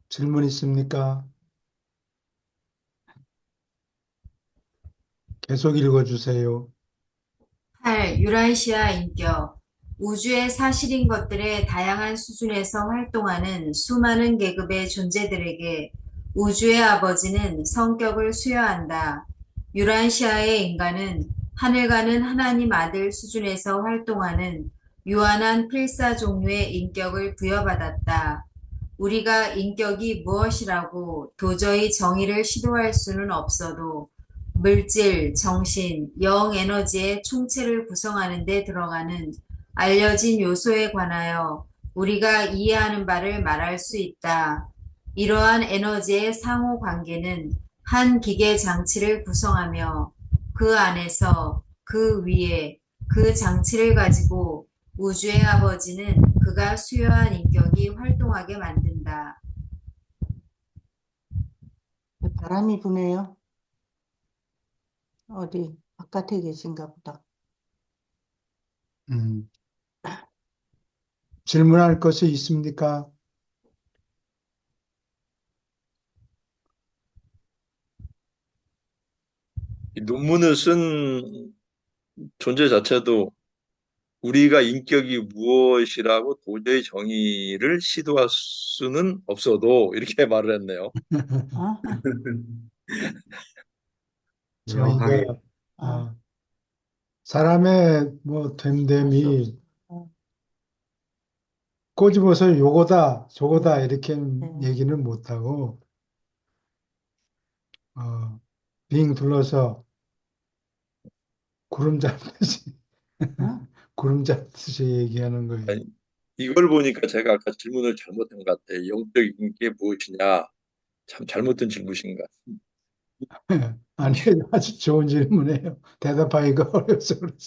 Speaker 2: 질문 있습니까? 계속 읽어주세요.
Speaker 3: 8. 유란시아 인격. 우주의 사실인 것들의 다양한 수준에서 활동하는 수많은 계급의 존재들에게 우주의 아버지는 성격을 수여한다. 유란시아의 인간은 하늘가는 하나님 아들 수준에서 활동하는 유한한 필사 종류의 인격을 부여받았다. 우리가 인격이 무엇이라고 도저히 정의를 시도할 수는 없어도 물질, 정신, 영 에너지의 총체를 구성하는 데 들어가는 알려진 요소에 관하여 우리가 이해하는 바를 말할 수 있다. 이러한 에너지의 상호 관계는 한 기계 장치를 구성하며 그 안에서 그 위에 그 장치를 가지고 우주의 아버지는 그가 수여한 인격이 활동하게 만든다.
Speaker 1: 바람이 부네요. 어디 바깥에 계신가 보다.
Speaker 2: 음, 질문할 것이 있습니까?
Speaker 5: 이 논문을 쓴 존재 자체도 우리가 인격이 무엇이라고 도저히 정의를 시도할 수는 없어도 이렇게 말을 했네요.
Speaker 1: 어?
Speaker 4: 명확하게.
Speaker 2: 저희가
Speaker 1: 아,
Speaker 2: 사람의 뭐
Speaker 1: 알 수
Speaker 2: 됨됨이
Speaker 1: 없어.
Speaker 2: 꼬집어서 요거다, 저거다 이렇게
Speaker 1: 네.
Speaker 2: 얘기는 못하고 빙 둘러서 구름 잡듯이
Speaker 1: 어?
Speaker 2: 구름 잡듯이 얘기하는 거예요.
Speaker 5: 아니, 이걸 보니까 제가 아까 질문을 잘못한 것 같아요. 영적인 게 무엇이냐? 참 잘못된 질문인 것 같습니다.
Speaker 2: 아니, 아주 좋은 질문이에요. 대답하기가 어려서 그렇지.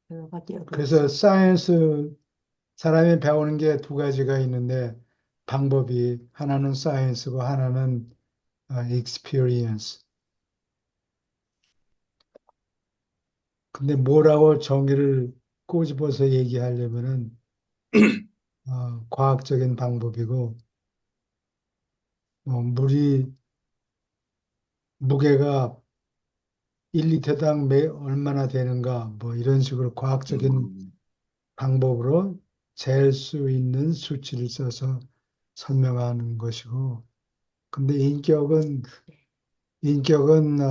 Speaker 1: 들어가기
Speaker 2: 그래서
Speaker 1: 어려워서.
Speaker 2: 사이언스, 사람이 배우는 게 두 가지가 있는데 방법이 하나는 사이언스고 하나는 experience. 근데 뭐라고 정의를 꼬집어서 얘기하려면은 과학적인 방법이고 물이 무게가 1리터당 얼마나 되는가 뭐 이런 식으로 과학적인
Speaker 5: 음,
Speaker 2: 방법으로 잴 수 있는 수치를 써서 설명하는 것이고 근데 인격은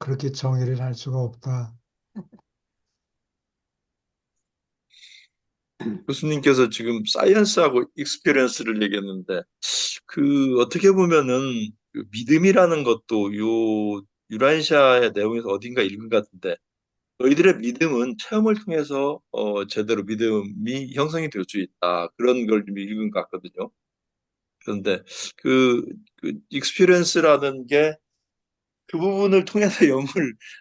Speaker 2: 그렇게 정의를 할 수가 없다.
Speaker 5: 교수님께서 지금 사이언스하고 익스피리언스를 얘기했는데, 그 어떻게 보면은 그 믿음이라는 것도 요 유라시아의 내용에서 어딘가 읽은 것 같은데, 너희들의 믿음은 체험을 통해서 제대로 믿음이 형성이 될 수 있다. 그런 걸 좀 읽은 것 같거든요. 그런데 그, 그 익스피리언스라는 게 그 부분을 통해서 영을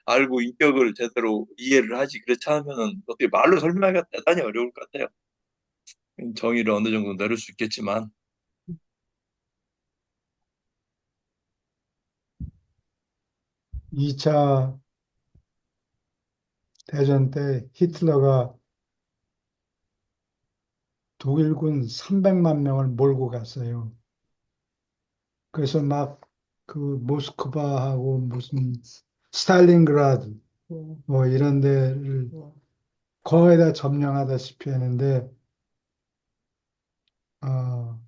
Speaker 5: 알고 인격을 제대로 이해를 하지. 그렇지 않으면은 어떻게 말로 설명하기가 대단히 어려울 것 같아요. 정의를 어느 정도 내릴 수 있겠지만.
Speaker 2: 2차 대전 때 히틀러가 독일군 300만 명을 몰고 갔어요. 그래서 막 그 모스크바하고 무슨 스탈린그라드
Speaker 1: 예,
Speaker 2: 뭐 이런 데를
Speaker 1: 예,
Speaker 2: 거의 다 점령하다시피 했는데 어,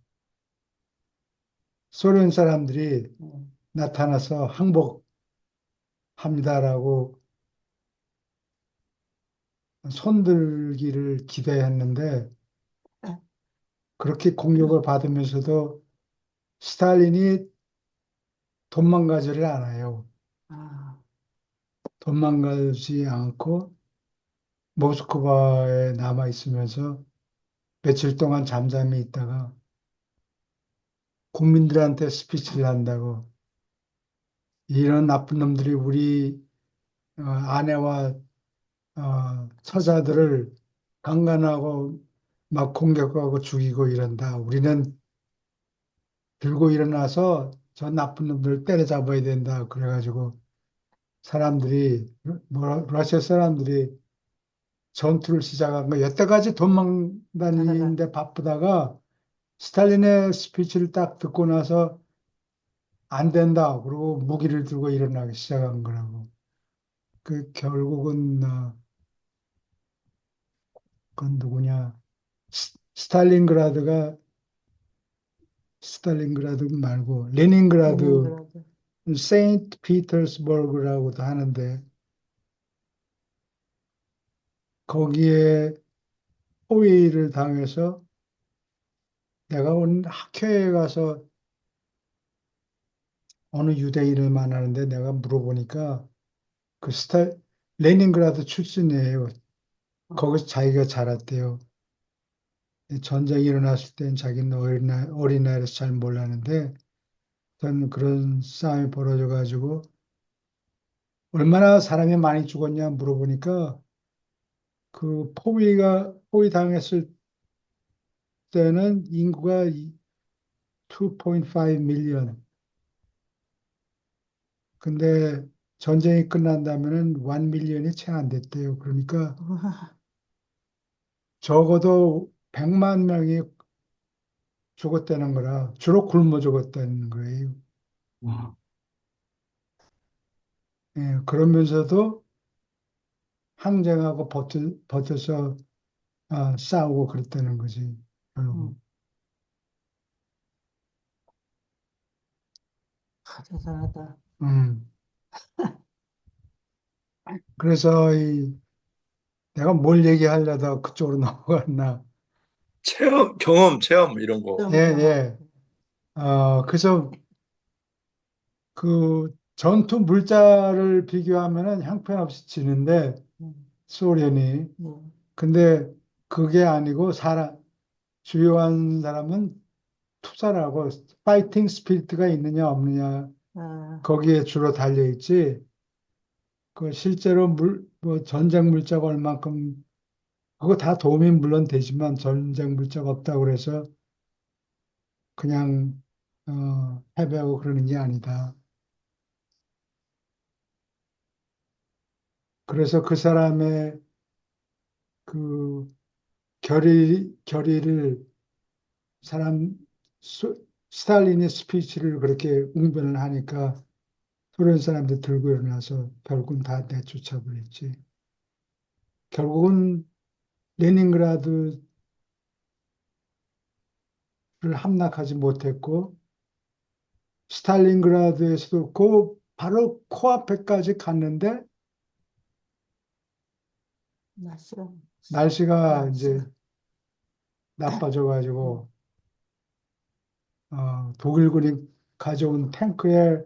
Speaker 2: 소련 사람들이
Speaker 1: 예.
Speaker 2: 나타나서 항복합니다라고 손들기를 기대했는데 그렇게 공격을 받으면서도 스탈린이 도망가지를 않아요.
Speaker 1: 아,
Speaker 2: 도망가지 않고 모스크바에 남아 있으면서 며칠 동안 잠잠히 있다가 국민들한테 스피치를 한다고 이런 나쁜 놈들이 우리 아내와 처자들을 강간하고 막 공격하고 죽이고 이런다. 우리는 들고 일어나서 저 나쁜 놈들 때려잡아야 된다. 그래가지고 사람들이 러시아 사람들이 전투를 시작한 거 여태까지 도망
Speaker 1: 따라가.
Speaker 2: 다니는데 바쁘다가 스탈린의 스피치를 딱 듣고 나서 안 된다. 그러고 무기를 들고 일어나기 시작한 거라고. 그 결국은 그건 누구냐? 스탈린그라드가 스탈린그라드 말고 레닌그라드
Speaker 1: 레닌그라드.
Speaker 2: 세인트 피터스버그라고도 하는데 거기에 포위를 당해서 내가 온 학교에 가서 어느 유대인을 만나는데 내가 물어보니까 그 레닌그라드 출신이에요. 거기서 자기가 자랐대요. 전쟁이 일어났을 땐 자기는 어린아이라서 잘 몰랐는데 전 그런 싸움이 벌어져 가지고 얼마나 사람이 많이 죽었냐 물어보니까 그 포위 당했을 때는 인구가 2.5 밀리언. 근데 전쟁이 끝난다면은 1 밀리언이 채 안 됐대요. 그러니까
Speaker 1: 우와,
Speaker 2: 적어도 100만 명이 죽었다는 거라 주로 굶어 죽었다는 거예요.
Speaker 4: 와,
Speaker 2: 예, 그러면서도 항쟁하고 버텨서 싸우고 그랬다는 거지. 결국.
Speaker 1: 대단하다.
Speaker 2: 음. 그래서 내가 뭘 얘기하려다 그쪽으로 넘어갔나.
Speaker 5: 경험, 체험, 이런 거.
Speaker 2: 예,
Speaker 1: 시험 경험.
Speaker 2: 예. 그래서 그 전투 물자를 비교하면은 형편없이 지는데
Speaker 1: 음,
Speaker 2: 소련이.
Speaker 1: 음,
Speaker 2: 근데 그게 아니고 주요한 사람은 투사라고 파이팅 스피리트가 있느냐 없느냐
Speaker 1: 아,
Speaker 2: 거기에 주로 달려 있지. 그 실제로 뭐 전쟁 물자가 얼만큼 그거 다 도움이 물론 되지만 전쟁 물자가 없다고 그래서 그냥 패배하고 그러는 게 아니다. 그래서 그 사람의 그 결의를 사람 스탈린의 스피치를 그렇게 웅변을 하니까 소련 사람들 들고 일어나서 결국은 다 내쫓아 버렸지. 결국은 레닌그라드를 함락하지 못했고 스탈린그라드에서도 그 바로 코앞에까지 갔는데
Speaker 1: 날씨가
Speaker 2: 날씨가 이제
Speaker 1: 날씨가
Speaker 2: 나빠져가지고 독일군이 가져온 탱크에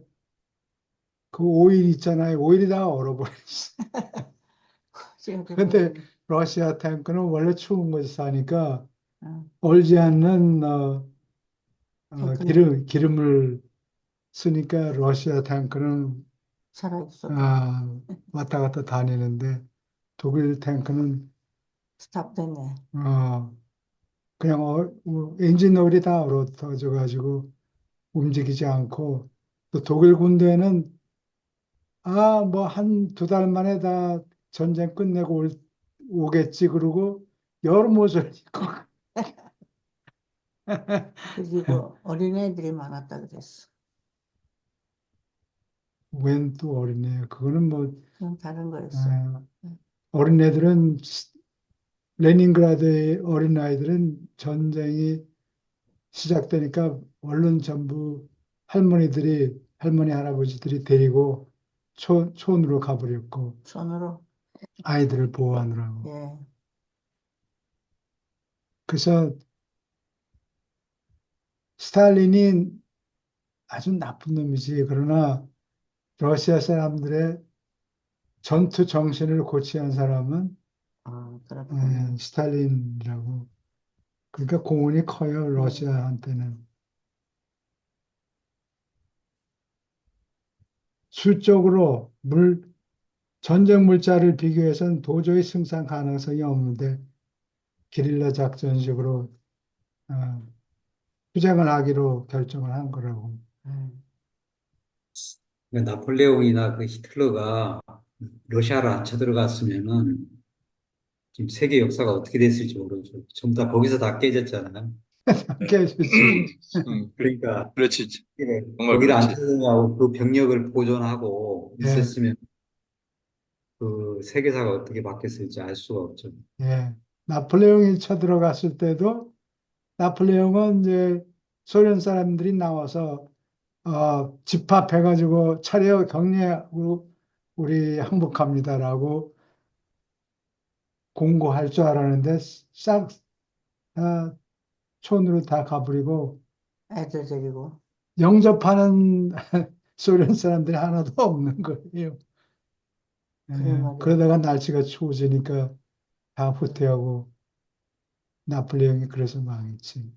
Speaker 2: 그 오일 있잖아요. 오일이 다 얼어버렸어.
Speaker 1: 지금
Speaker 2: 근데 러시아 탱크는 원래 추운 곳에 사니까
Speaker 1: 어,
Speaker 2: 얼지 않는
Speaker 1: 탱크는
Speaker 2: 기름을 쓰니까 러시아 탱크는
Speaker 1: 살아있어.
Speaker 2: 왔다 갔다 다니는데 독일 탱크는
Speaker 1: 스탑됐네.
Speaker 2: 그냥 엔진 오일이 다 얼어져 가지고 움직이지 않고 또 독일 군대는 뭐 한 두 달 만에 다 전쟁 끝내고 오겠지 그러고 여름 옷을 입고
Speaker 1: 그리고 어린애들이 많았다 그랬어.
Speaker 2: 웬 또 어린애 그거는 뭐
Speaker 1: 그건 다른 거였어.
Speaker 2: 어린애들은 레닌그라드의 어린아이들은 전쟁이 시작되니까 얼른 전부 할머니 할아버지들이 데리고 촌으로 가버렸고
Speaker 1: 손으로.
Speaker 2: 아이들을 보호하느라고
Speaker 1: 예.
Speaker 2: 그래서 스탈린이 아주 나쁜 놈이지 그러나 러시아 사람들의 전투 정신을 고취한 사람은
Speaker 1: 그렇구나.
Speaker 2: 스탈린이라고 그러니까 공헌이 커요 러시아한테는 수적으로 전쟁 물자를 비교해서는 도저히 승산 가능성이 없는데 게릴라 작전식으로 어, 투쟁을 하기로 결정을 한 거라고.
Speaker 1: 음.
Speaker 4: 그러니까 나폴레옹이나 그 히틀러가 러시아를 안 쳐들어갔으면은 지금 세계 역사가 어떻게 됐을지 모르죠. 전부 다 거기서 다 깨졌잖아요.
Speaker 2: 깨졌지.
Speaker 4: 그러니까
Speaker 5: 그렇지.
Speaker 4: 예,
Speaker 5: 정말
Speaker 4: 거기를 안
Speaker 5: 그렇지.
Speaker 4: 쳐들어가고 그 병력을 보존하고
Speaker 2: 예,
Speaker 4: 있었으면 그 세계사가 어떻게 바뀌었을지 알 수가 없죠.
Speaker 2: 예. 나폴레옹이 쳐들어갔을 때도 나폴레옹은 이제 소련 사람들이 나와서 집합해가지고 차려 격려하고 우리 항복합니다라고 공고할 줄 알았는데 싹 다 촌으로 다 가버리고
Speaker 1: 애들 데리고.
Speaker 2: 영접하는 소련 사람들이 하나도 없는 거예요.
Speaker 1: 그래 말이야.
Speaker 2: 그러다가 날씨가 추워지니까 다 후퇴하고 나폴레옹이 그래서 망했지.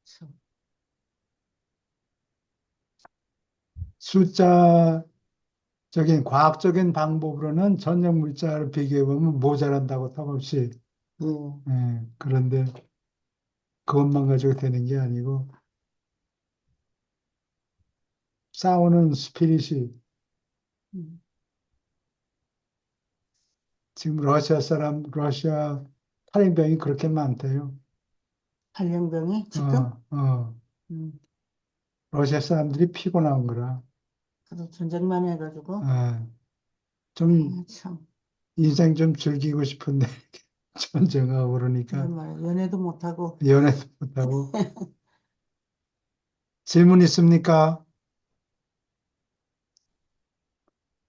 Speaker 1: 참.
Speaker 2: 숫자적인 과학적인 방법으로는 전력 물자를 비교해 보면 모자란다고 턱없이
Speaker 1: 예.
Speaker 2: 그런데 그것만 가지고 되는 게 아니고 싸우는 스피릿이
Speaker 1: 음.
Speaker 2: 지금 러시아 탈인병이 그렇게 많대요.
Speaker 1: 발령병이 지금?
Speaker 2: 어.
Speaker 1: 음.
Speaker 2: 러시아 사람들이 피곤한 거라.
Speaker 1: 그래도 전쟁만 해가지고.
Speaker 2: 어, 좀
Speaker 1: 참.
Speaker 2: 인생 좀 즐기고 싶은데 전쟁하고
Speaker 1: 그런
Speaker 2: 그러니까
Speaker 1: 말이야. 연애도 못하고.
Speaker 2: 연애도 못하고. 질문 있습니까?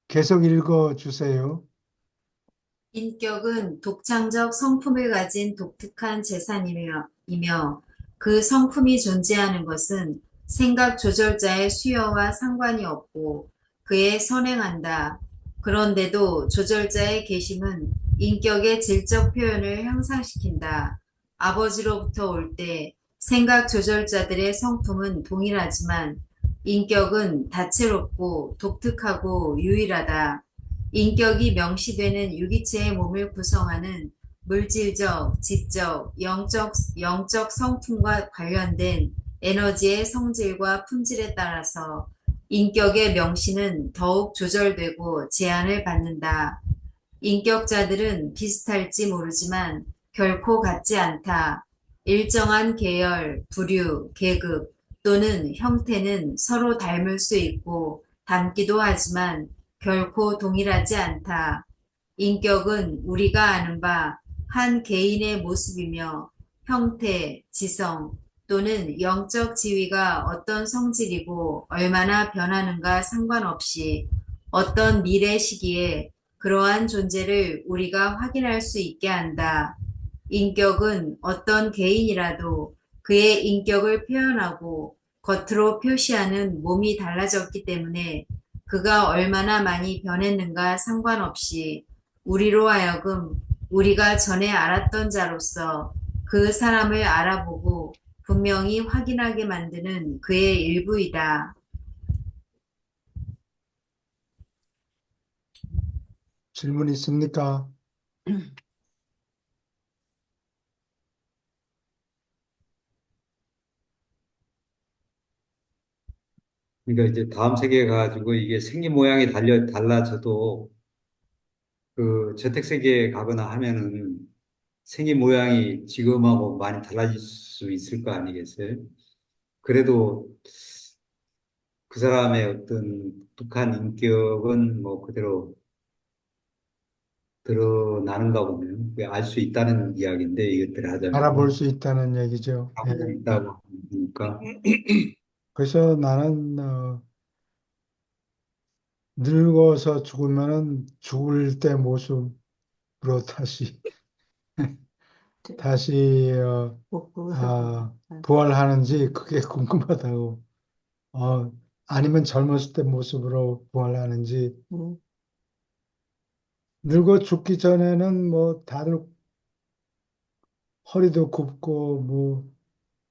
Speaker 2: 계속 읽어 주세요.
Speaker 3: 인격은 독창적 성품을 가진 독특한 재산이며 그 성품이 존재하는 것은 생각 조절자의 수여와 상관이 없고 그에 선행한다. 그런데도 조절자의 계심은 인격의 질적 표현을 향상시킨다. 아버지로부터 올 때 생각 조절자들의 성품은 동일하지만 인격은 다채롭고 독특하고 유일하다. 인격이 명시되는 유기체의 몸을 구성하는 물질적, 지적, 영적 성품과 관련된 에너지의 성질과 품질에 따라서 인격의 명시는 더욱 조절되고 제한을 받는다. 인격자들은 비슷할지 모르지만 결코 같지 않다. 일정한 계열, 부류, 계급 또는 형태는 서로 닮을 수 있고 닮기도 하지만 결코 동일하지 않다. 인격은 우리가 아는 바 한 개인의 모습이며 형태, 지성, 또는 영적 지위가 어떤 성질이고 얼마나 변하는가 상관없이 어떤 미래 시기에 그러한 존재를 우리가 확인할 수 있게 한다. 인격은 어떤 개인이라도 그의 인격을 표현하고 겉으로 표시하는 몸이 달라졌기 때문에 그가 얼마나 많이 변했는가 상관없이 우리로 하여금 우리가 전에 알았던 자로서 그 사람을 알아보고 분명히 확인하게 만드는 그의 일부이다.
Speaker 2: 질문 있습니까?
Speaker 4: 그러니까 이제 다음 세계에 가지고 이게 생긴 모양이 달라져도 그 저택 세계에 가거나 하면은 생긴 모양이 지금하고 많이 달라질 수 있을 거 아니겠어요? 그래도 그 사람의 어떤 독특한 인격은 뭐 그대로 드러나는가 보면 알 수 있다는 이야기인데 이것들을
Speaker 2: 알아볼
Speaker 4: 하자면
Speaker 2: 수 있다는 얘기죠. 예.
Speaker 4: 알수 있다고 하니까
Speaker 2: 그래서 나는 늙어서 죽으면은 죽을 때 모습으로 다시 다시
Speaker 1: 복구하고.
Speaker 2: 부활하는지 그게 궁금하다고. 어, 아니면 젊었을 때 모습으로 부활하는지.
Speaker 1: 음,
Speaker 2: 늙어 죽기 전에는 뭐 다들 허리도 굽고 뭐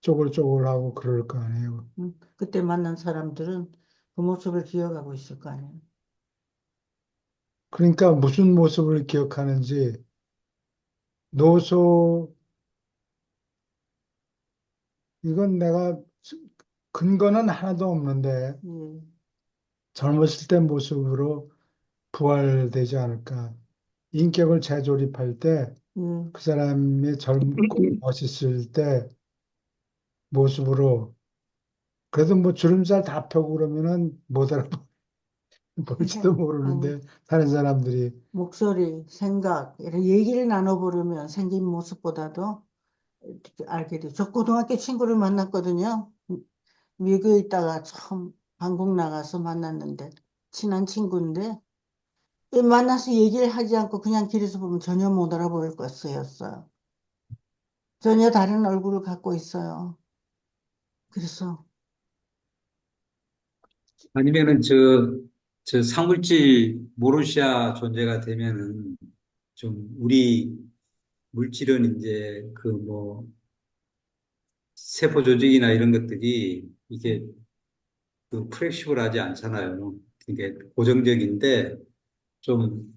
Speaker 2: 쪼글쪼글하고 그럴 거 아니에요.
Speaker 1: 그때 만난 사람들은 그 모습을 기억하고 있을 거 아니에요.
Speaker 2: 그러니까 무슨 모습을 기억하는지 노소 이건 내가 근거는 하나도 없는데
Speaker 1: 예,
Speaker 2: 젊었을 때 모습으로 부활되지 않을까. 인격을 재조립할 때
Speaker 1: 예.
Speaker 2: 그 사람이 젊고 멋있을 때 모습으로 그래도 뭐 주름살 다 펴고 그러면은 못 알아볼지도
Speaker 1: 아니,
Speaker 2: 모르는데 다른 사람들이
Speaker 1: 목소리, 생각, 이런 얘기를 나눠보려면 생긴 모습보다도 이렇게 알게 돼요. 저 고등학교 친구를 만났거든요. 미국에 있다가 처음 한국 나가서 만났는데, 친한 친구인데, 만나서 얘기를 하지 않고 그냥 길에서 보면 전혀 못 알아볼 것이었어요. 전혀 다른 얼굴을 갖고 있어요. 그래서,
Speaker 4: 아니면은 저 상물질 모르시아 존재가 되면은 좀 우리 물질은 이제 그 뭐 세포 조직이나 이런 것들이 이게 그 플렉시블하지 않잖아요. 이게 고정적인데 좀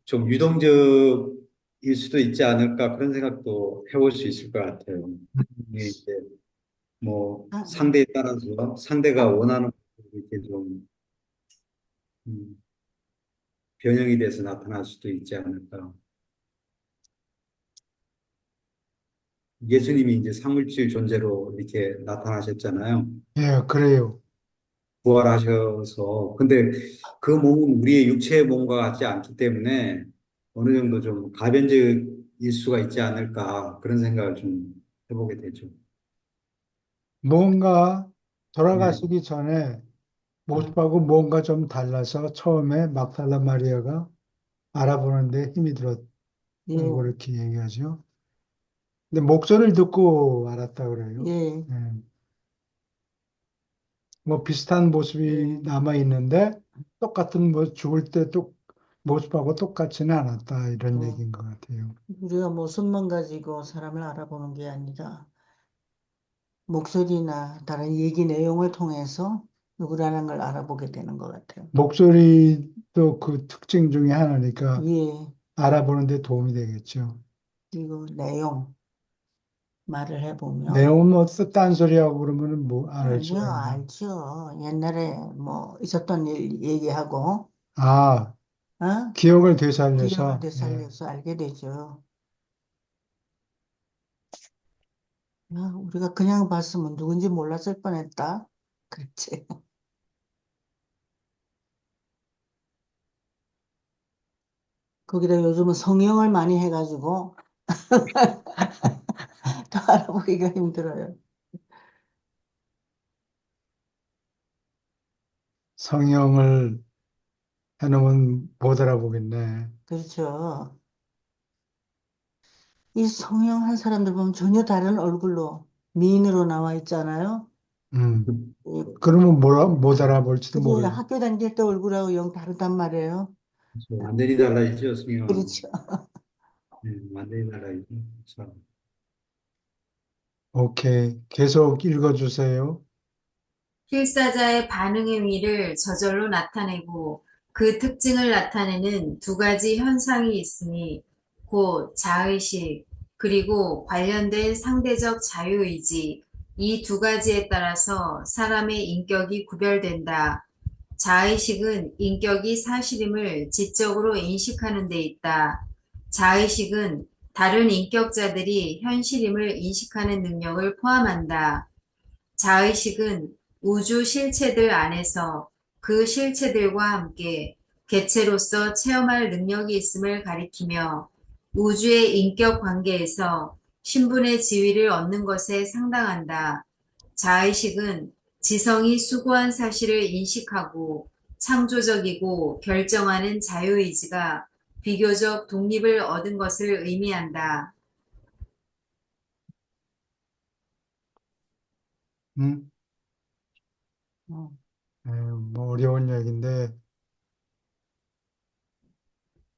Speaker 4: 좀 유동적일 수도 있지 않을까 그런 생각도 해볼 수 있을 것 같아요. 이게 이제 뭐
Speaker 1: 아,
Speaker 4: 상대에 따라서 상대가
Speaker 1: 아,
Speaker 4: 원하는 이렇게 좀 음, 변형이 돼서 나타날 수도 있지 않을까. 예수님이 이제 삼물질 존재로 이렇게 나타나셨잖아요.
Speaker 2: 예, 그래요.
Speaker 4: 부활하셔서. 근데 그 몸은 우리의 육체의 몸과 같지 않기 때문에 어느 정도 좀 가변적일 수가 있지 않을까 그런 생각을 좀 해보게 되죠.
Speaker 2: 뭔가
Speaker 4: 네.
Speaker 2: 돌아가시기 전에 모습하고 뭔가 좀 달라서 처음에 막달라 마리아가 알아보는데 힘이 들었다고
Speaker 1: 예,
Speaker 2: 이렇게 얘기하죠. 근데 목소리를 듣고 알았다 그래요.
Speaker 1: 예,
Speaker 2: 예. 뭐 비슷한 모습이
Speaker 1: 예.
Speaker 2: 남아 있는데 똑같은 뭐 죽을 때 또 모습하고 똑같지는 않았다 이런
Speaker 1: 어,
Speaker 2: 얘기인 것 같아요.
Speaker 1: 우리가 모습만 가지고 사람을 알아보는 게 아니라 목소리나 다른 얘기 내용을 통해서 누구라는 걸 알아보게 되는 것 같아요.
Speaker 2: 목소리도 그 특징 중에 하나니까
Speaker 1: 예,
Speaker 2: 알아보는 데 도움이 되겠죠.
Speaker 1: 그리고 내용, 말을 해보면,
Speaker 2: 내용은 뭐 딴소리하고 그러면은 뭐 안 할
Speaker 1: 아니요,
Speaker 2: 수가 있나.
Speaker 1: 알죠. 옛날에 뭐 있었던 일 얘기하고,
Speaker 2: 아,
Speaker 1: 어?
Speaker 2: 기억을
Speaker 1: 기억을
Speaker 2: 되살려서, 예.
Speaker 1: 되살려서 알게 되죠. 우리가 그냥 봤으면 누군지 몰랐을 뻔했다. 그렇지. 거기다 요즘은 성형을 많이 해가지고 더 알아보기가 힘들어요.
Speaker 2: 성형을 해놓으면 못 알아보겠네.
Speaker 1: 그렇죠. 이 성형한 사람들 보면 전혀 다른 얼굴로 미인으로 나와 있잖아요. 이-
Speaker 2: 그러면 못 알아볼지도
Speaker 1: 그게
Speaker 2: 모르.
Speaker 1: 학교 다닐 때 얼굴하고 영 다르단 말이에요.
Speaker 4: 그렇죠. 완전히 달라지죠, 성형은.
Speaker 1: 그렇죠.
Speaker 4: 완전히 달라지죠. 참.
Speaker 2: 오케이. 계속 읽어주세요.
Speaker 3: 필사자의 반응 행위를 저절로 나타내고 그 특징을 나타내는 두 가지 현상이 있으니 곧 자의식 그리고 관련된 상대적 자유의지 이 두 가지에 따라서 사람의 인격이 구별된다. 자의식은 인격이 사실임을 지적으로 인식하는 데 있다. 자의식은 다른 인격자들이 현실임을 인식하는 능력을 포함한다. 자의식은 우주 실체들 안에서 그 실체들과 함께 개체로서 체험할 능력이 있음을 가리키며 우주의 인격 관계에서 신분의 지위를 얻는 것에 상당한다. 자의식은 지성이 수고한 사실을 인식하고 창조적이고 결정하는 자유의지가 비교적 독립을 얻은 것을 의미한다.
Speaker 2: 음?
Speaker 1: 어,
Speaker 2: 뭐 어려운 얘기인데,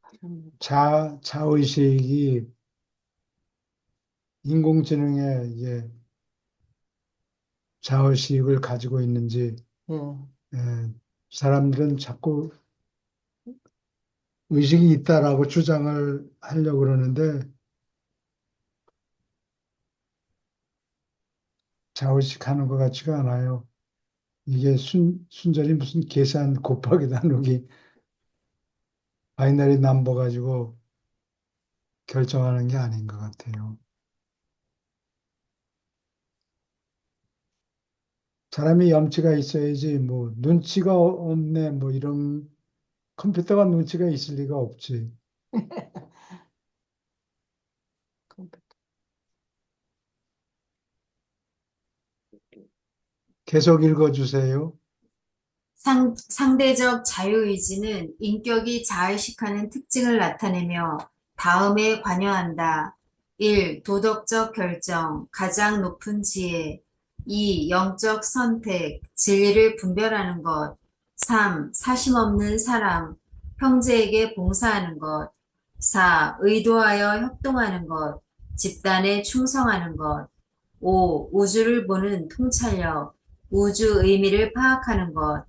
Speaker 1: 그럼,
Speaker 2: 자의식이 인공지능에 이게 자의식을 가지고 있는지,
Speaker 1: 예,
Speaker 2: 예, 사람들은 자꾸 의식이 있다라고 주장을 하려고 그러는데, 자의식 하는 것 같지가 않아요. 이게 순전히 무슨 계산 곱하기 나누기 바이너리 넘버 가지고 결정하는 게 아닌 것 같아요. 사람이 염치가 있어야지 뭐 눈치가 없네 뭐 이런 컴퓨터가 눈치가 있을 리가 없지. 계속 읽어주세요.
Speaker 3: 상대적 자유의지는 인격이 자의식하는 특징을 나타내며 다음에 관여한다. 1. 도덕적 결정, 가장 높은 지혜. 2. 영적 선택, 진리를 분별하는 것. 3. 사심 없는 사랑, 형제에게 봉사하는 것. 4. 의도하여 협동하는 것, 집단에 충성하는 것. 5. 우주를 보는 통찰력, 우주 의미를 파악하는 것.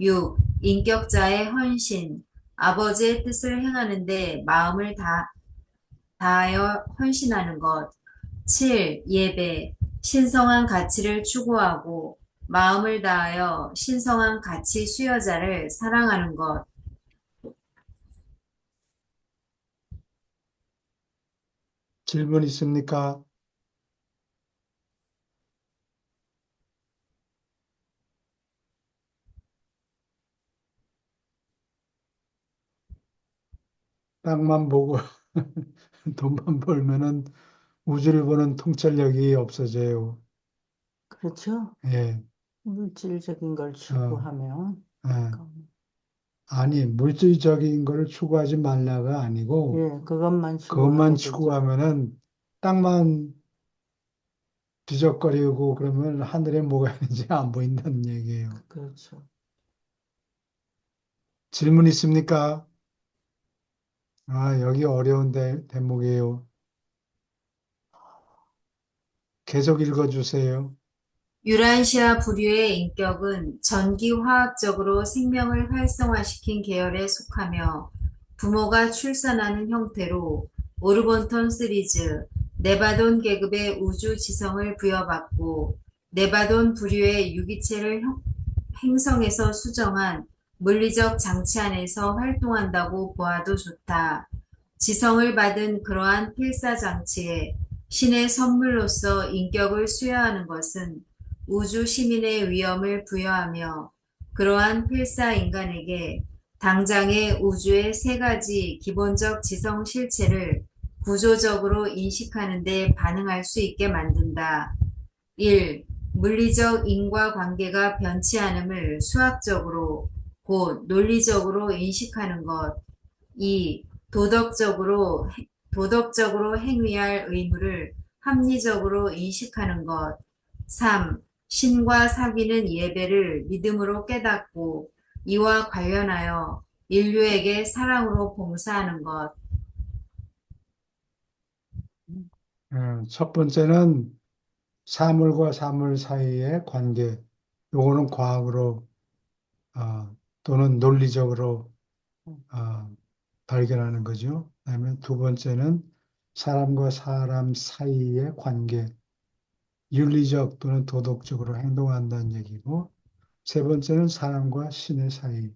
Speaker 3: 6. 인격자의 헌신, 아버지의 뜻을 행하는데 마음을 다하여 헌신하는 것. 7. 예배, 신성한 가치를 추구하고 마음을 다하여 신성한 가치 수여자를 사랑하는 것.
Speaker 2: 질문 있습니까? 땅만 보고 돈만 벌면은 우주를 보는 통찰력이 없어져요.
Speaker 1: 그렇죠.
Speaker 2: 예,
Speaker 1: 물질적인 걸
Speaker 2: 어,
Speaker 1: 추구하면,
Speaker 2: 예. 아니, 물질적인 거를 추구하지 말라가 아니고,
Speaker 1: 예, 그것만
Speaker 2: 그것만
Speaker 1: 추구하게 되죠.
Speaker 2: 추구하면은 땅만 뒤적거리고 그러면 하늘에 뭐가 있는지 안 보인다는 얘기예요.
Speaker 1: 그렇죠.
Speaker 2: 질문 있습니까? 아, 여기 어려운 대목이에요. 계속 읽어주세요.
Speaker 3: 유란시아 부류의 인격은 전기화학적으로 생명을 활성화시킨 계열에 속하며 부모가 출산하는 형태로 오르본턴 시리즈, 네바돈 계급의 우주 지성을 부여받고 네바돈 부류의 유기체를 행성에서 수정한 물리적 장치 안에서 활동한다고 보아도 좋다. 지성을 받은 그러한 필사 장치에 신의 선물로서 인격을 수여하는 것은 우주 시민의 위엄을 부여하며 그러한 필사 인간에게 당장의 우주의 세 가지 기본적 지성 실체를 구조적으로 인식하는 데 반응할 수 있게 만든다. 1. 물리적 인과관계가 변치 않음을 수학적으로, 곧 논리적으로 인식하는 것. 2. 도덕적으로 행위할 의무를 합리적으로 인식하는 것. 3. 신과 사귀는 예배를 믿음으로 깨닫고 이와 관련하여 인류에게 사랑으로 봉사하는 것.
Speaker 2: 첫 번째는 사물과 사물 사이의 관계. 요거는 과학으로 또는 논리적으로 발견하는 거죠. 그다음에 두 번째는 사람과 사람 사이의 관계. 윤리적 또는 도덕적으로 행동한다는 얘기고, 세 번째는 사람과 신의 사이가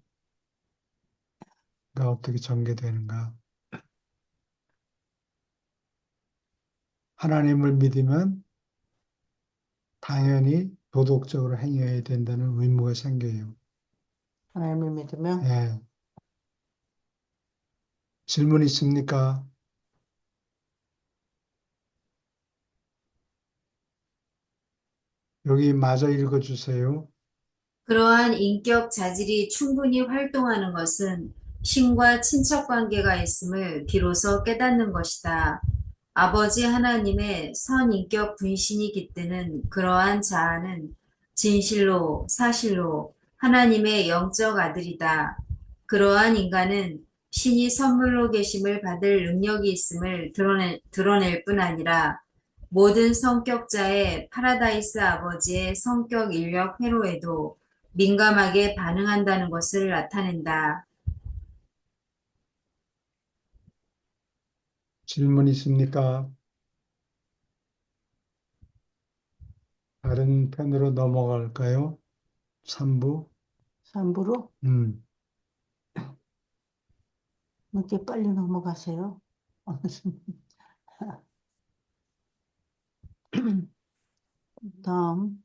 Speaker 2: 어떻게 전개되는가. 하나님을 믿으면 당연히 도덕적으로 행해야 된다는 의무가 생겨요.
Speaker 1: 하나님을 믿으면
Speaker 2: 예. 질문 있습니까? 여기 마저 읽어주세요.
Speaker 3: 그러한 인격 자질이 충분히 활동하는 것은 신과 친척 관계가 있음을 비로소 깨닫는 것이다. 아버지 하나님의 선인격 분신이 깃드는 그러한 자아는 진실로 사실로 하나님의 영적 아들이다. 그러한 인간은 신이 선물로 계심을 받을 능력이 있음을 드러낼 뿐 아니라 모든 성격자의 파라다이스 아버지의 성격 인력 회로에도 민감하게 반응한다는 것을 나타낸다.
Speaker 2: 질문 있습니까? 다른 편으로 넘어갈까요? 3부.
Speaker 1: 삼부로 이렇게 빨리 넘어가세요. 다음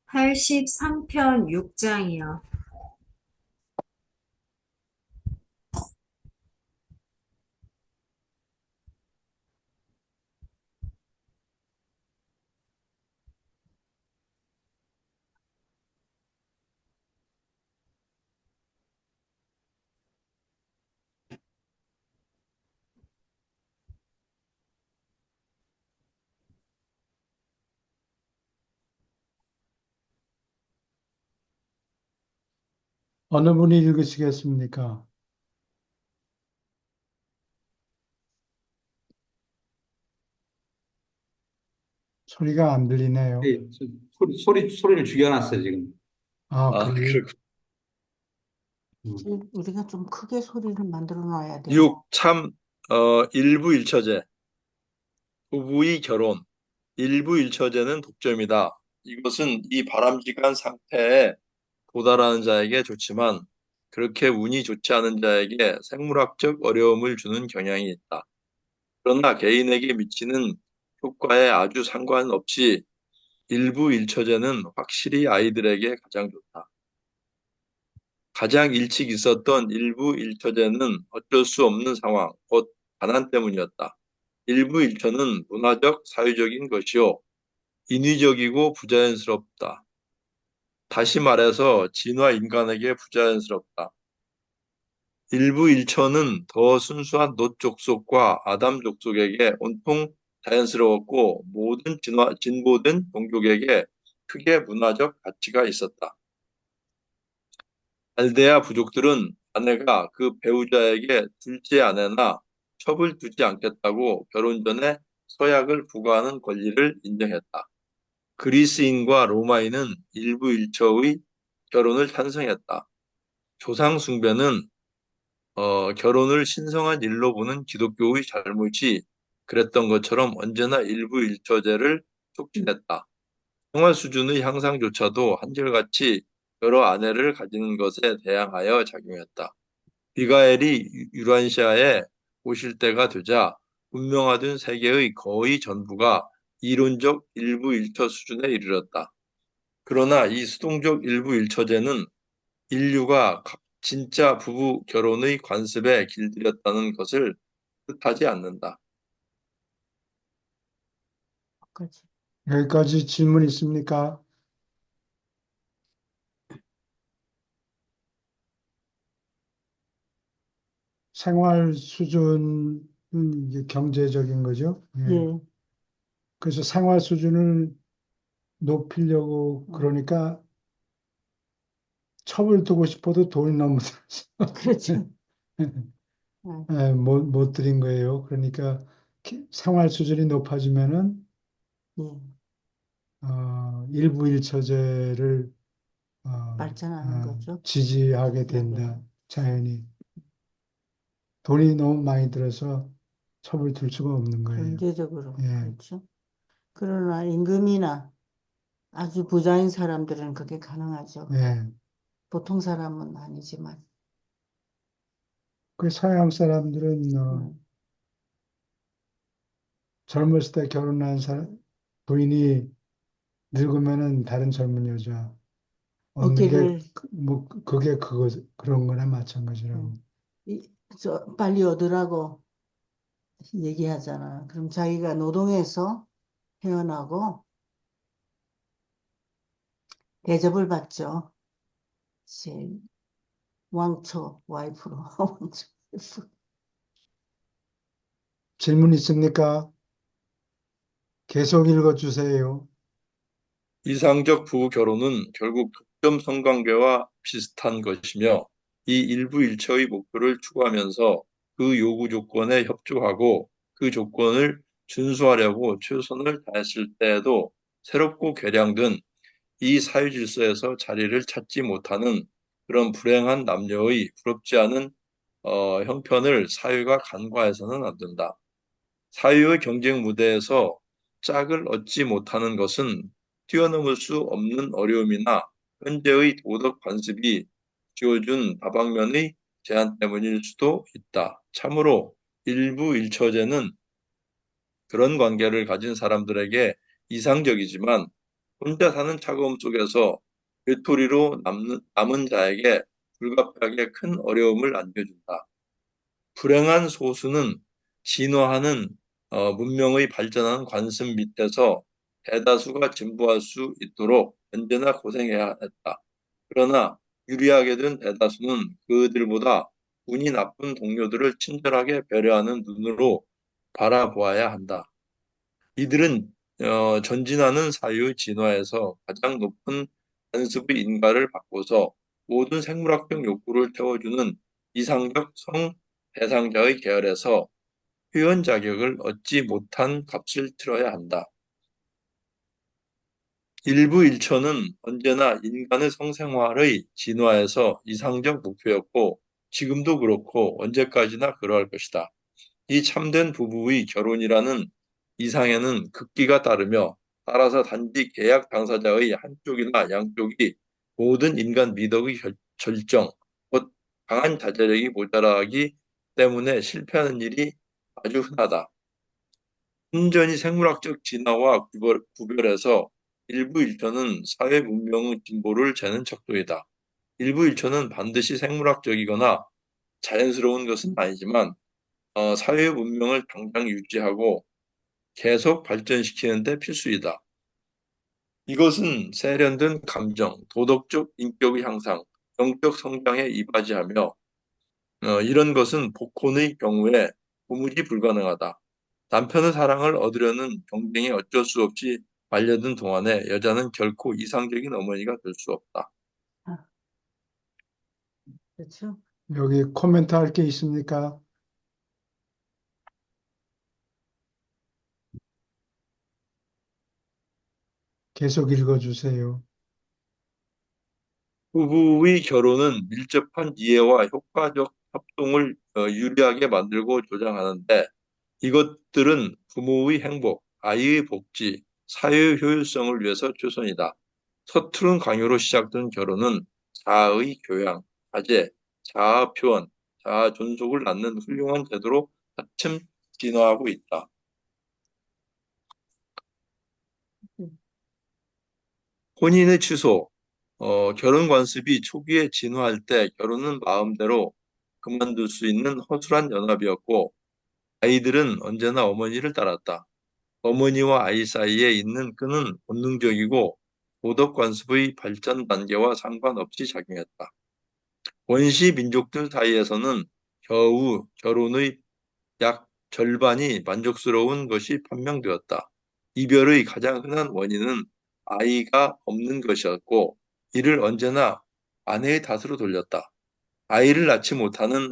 Speaker 3: 83편 6장이요.
Speaker 2: 어느 분이 읽으시겠습니까? 소리가 안 들리네요.
Speaker 4: 예, 소리를 죽여놨어요, 지금.
Speaker 2: 그래요?
Speaker 5: 그리고
Speaker 1: 우리가 좀 크게 소리를 만들어 놔야 돼요.
Speaker 5: 6. 일부 일처제. 부부의 결혼. 일부 일처제는 독점이다. 이것은 이 바람직한 상태에 도달하는 자에게 좋지만 그렇게 운이 좋지 않은 자에게 생물학적 어려움을 주는 경향이 있다. 그러나 개인에게 미치는 효과에 아주 상관없이 일부 일처제는 확실히 아이들에게 가장 좋다. 가장 일찍 있었던 일부 일처제는 어쩔 수 없는 상황, 곧 가난 때문이었다. 일부 일처는 문화적, 사회적인 것이요. 인위적이고 부자연스럽다. 다시 말해서 진화 인간에게 부자연스럽다. 일부 일처는 더 순수한 놋 족속과 아담 족속에게 온통 자연스러웠고 모든 진보된 종족에게 크게 문화적 가치가 있었다. 알데아 부족들은 아내가 그 배우자에게 둘째 아내나 첩을 두지 않겠다고 결혼 전에 서약을 부과하는 권리를 인정했다. 그리스인과 로마인은 일부 일처의 결혼을 찬성했다. 조상 숭배는 결혼을 신성한 일로 보는 기독교의 잘못이 그랬던 것처럼 언제나 일부 일처제를 촉진했다. 생활 수준의 향상조차도 한결같이 여러 아내를 가지는 것에 대항하여 작용했다. 비가엘이 유란시아에 오실 때가 되자 문명화된 세계의 거의 전부가 이론적 일부 일처 수준에 이르렀다. 그러나 이 수동적 일부 일처제는 인류가 진짜 부부 결혼의 관습에 길들였다는 것을 뜻하지 않는다.
Speaker 1: 그렇지.
Speaker 2: 여기까지 질문 있습니까? 생활 수준은 이제 경제적인 거죠. 예.
Speaker 1: 예,
Speaker 2: 그래서 생활 수준을 높이려고 그러니까 첩을 두고 싶어도 돈이 너무
Speaker 1: 그렇죠.
Speaker 2: 들어서
Speaker 1: 예,
Speaker 2: 못 드린 거예요. 그러니까 생활 수준이 높아지면은
Speaker 1: 예,
Speaker 2: 일부일처제를
Speaker 1: 발전하는 거죠.
Speaker 2: 지지하게
Speaker 1: 예,
Speaker 2: 된다. 자연히 돈이 너무 많이 들어서 첩을 둘 수가 없는 거예요.
Speaker 1: 경제적으로
Speaker 2: 예,
Speaker 1: 그렇죠. 그러나 임금이나 아주 부자인 사람들은 그게 가능하죠.
Speaker 2: 예.
Speaker 1: 보통 사람은 아니지만.
Speaker 2: 그 서양 사람들은
Speaker 1: 음,
Speaker 2: 젊었을 때 결혼한 부인이 늙으면은 다른 젊은 여자 얻는 게
Speaker 1: 얻기를
Speaker 2: 뭐 그게 그런 거나
Speaker 1: 음,
Speaker 2: 마찬가지라고.
Speaker 1: 빨리 얻으라고 얘기하잖아. 그럼 자기가 노동해서 태어나고 대접을 받죠. 이제 왕초 와이프로. 왕초 와이프.
Speaker 2: 질문 있습니까? 계속 읽어주세요.
Speaker 5: 이상적 부부 결혼은 결국 독점 성관계와 비슷한 것이며 이 일부 일처의 목표를 추구하면서 그 요구 조건에 협조하고 그 조건을 준수하려고 최선을 다했을 때에도 새롭고 개량된 이 사회 질서에서 자리를 찾지 못하는 그런 불행한 남녀의 부럽지 않은 형편을 사회가 간과해서는 안 된다. 사회의 경쟁 무대에서 짝을 얻지 못하는 것은 뛰어넘을 수 없는 어려움이나 현재의 도덕 관습이 지어준 다방면의 제한 때문일 수도 있다. 참으로 일부 일처제는 그런 관계를 가진 사람들에게 이상적이지만 혼자 사는 차가움 속에서 외톨이로 남은 자에게 불가피하게 큰 어려움을 안겨준다. 불행한 소수는 진화하는 문명의 발전한 관습 밑에서 대다수가 진보할 수 있도록 언제나 고생해야 했다. 그러나 유리하게 된 대다수는 그들보다 운이 나쁜 동료들을 친절하게 배려하는 눈으로 바라보아야 한다. 이들은 전진하는 사회의 진화에서 가장 높은 관습의 인가를 받고서 모든 생물학적 욕구를 태워주는 이상적 성 대상자의 계열에서 회원 자격을 얻지 못한 값을 치러야 한다. 일부 일처는 언제나 인간의 성생활의 진화에서 이상적 목표였고 지금도 그렇고 언제까지나 그러할 것이다. 이 참된 부부의 결혼이라는 이상에는 극기가 따르며 따라서 단지 계약 당사자의 한쪽이나 양쪽이 모든 인간 미덕의 절정, 곧 강한 자제력이 모자라기 때문에 실패하는 일이 아주 흔하다. 온전히 생물학적 진화와 구별해서 일부 일처는 사회 문명의 진보를 재는 척도이다. 일부 일처는 반드시 생물학적이거나 자연스러운 것은 아니지만 사회 문명을 당장 유지하고 계속 발전시키는 데 필수이다. 이것은 세련된 감정, 도덕적 인격의 향상, 영적 성장에 이바지하며 이런 것은 복혼의 경우에 도무지 불가능하다. 남편의 사랑을 얻으려는 경쟁에 어쩔 수 없이 말려든 동안에 여자는 결코 이상적인 어머니가 될 수 없다.
Speaker 1: 아, 그렇죠.
Speaker 2: 여기 코멘트 할 게 있습니까? 계속 읽어주세요.
Speaker 5: 부부의 결혼은 밀접한 이해와 효과적 협동을 유리하게 만들고 조장하는데 이것들은 부모의 행복, 아이의 복지, 사회의 효율성을 위해서 최선이다. 서투른 강요로 시작된 결혼은 자아의 교양, 자제, 자아 표현, 자아 존속을 낳는 훌륭한 제도로 차츰 진화하고 있다.
Speaker 1: 음,
Speaker 5: 혼인의 취소, 결혼 관습이 초기에 진화할 때 결혼은 마음대로 그만둘 수 있는 허술한 연합이었고 아이들은 언제나 어머니를 따랐다. 어머니와 아이 사이에 있는 끈은 본능적이고 도덕 관습의 발전 단계와 상관없이 작용했다. 원시 민족들 사이에서는 겨우 결혼의 약 절반이 만족스러운 것이 판명되었다. 이별의 가장 흔한 원인은 아이가 없는 것이었고, 이를 언제나 아내의 탓으로 돌렸다. 아이를 낳지 못하는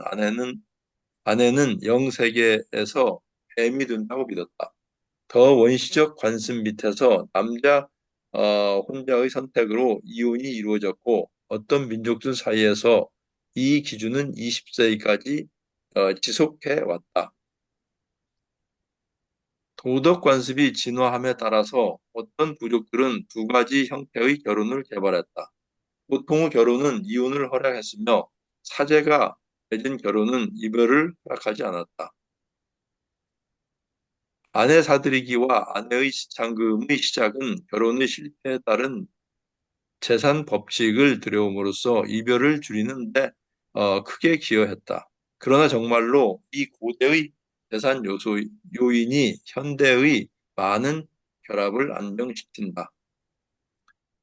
Speaker 5: 아내는 영세계에서 뱀이 된다고 믿었다. 더 원시적 관습 밑에서 남자 혼자의 선택으로 이혼이 이루어졌고, 어떤 민족들 사이에서 이 기준은 20세기까지 지속해 왔다. 도덕 관습이 진화함에 따라서 어떤 부족들은 두 가지 형태의 결혼을 개발했다. 보통의 결혼은 이혼을 허락했으며 사제가 맺은 결혼은 이별을 허락하지 않았다. 아내 사들이기와 아내의 잔금의 시작은 결혼의 실패에 따른 재산 법칙을 들여옴으로써 이별을 줄이는데 크게 기여했다. 그러나 정말로 이 고대의 재산 요인이 현대의 많은 결합을 안정시킨다.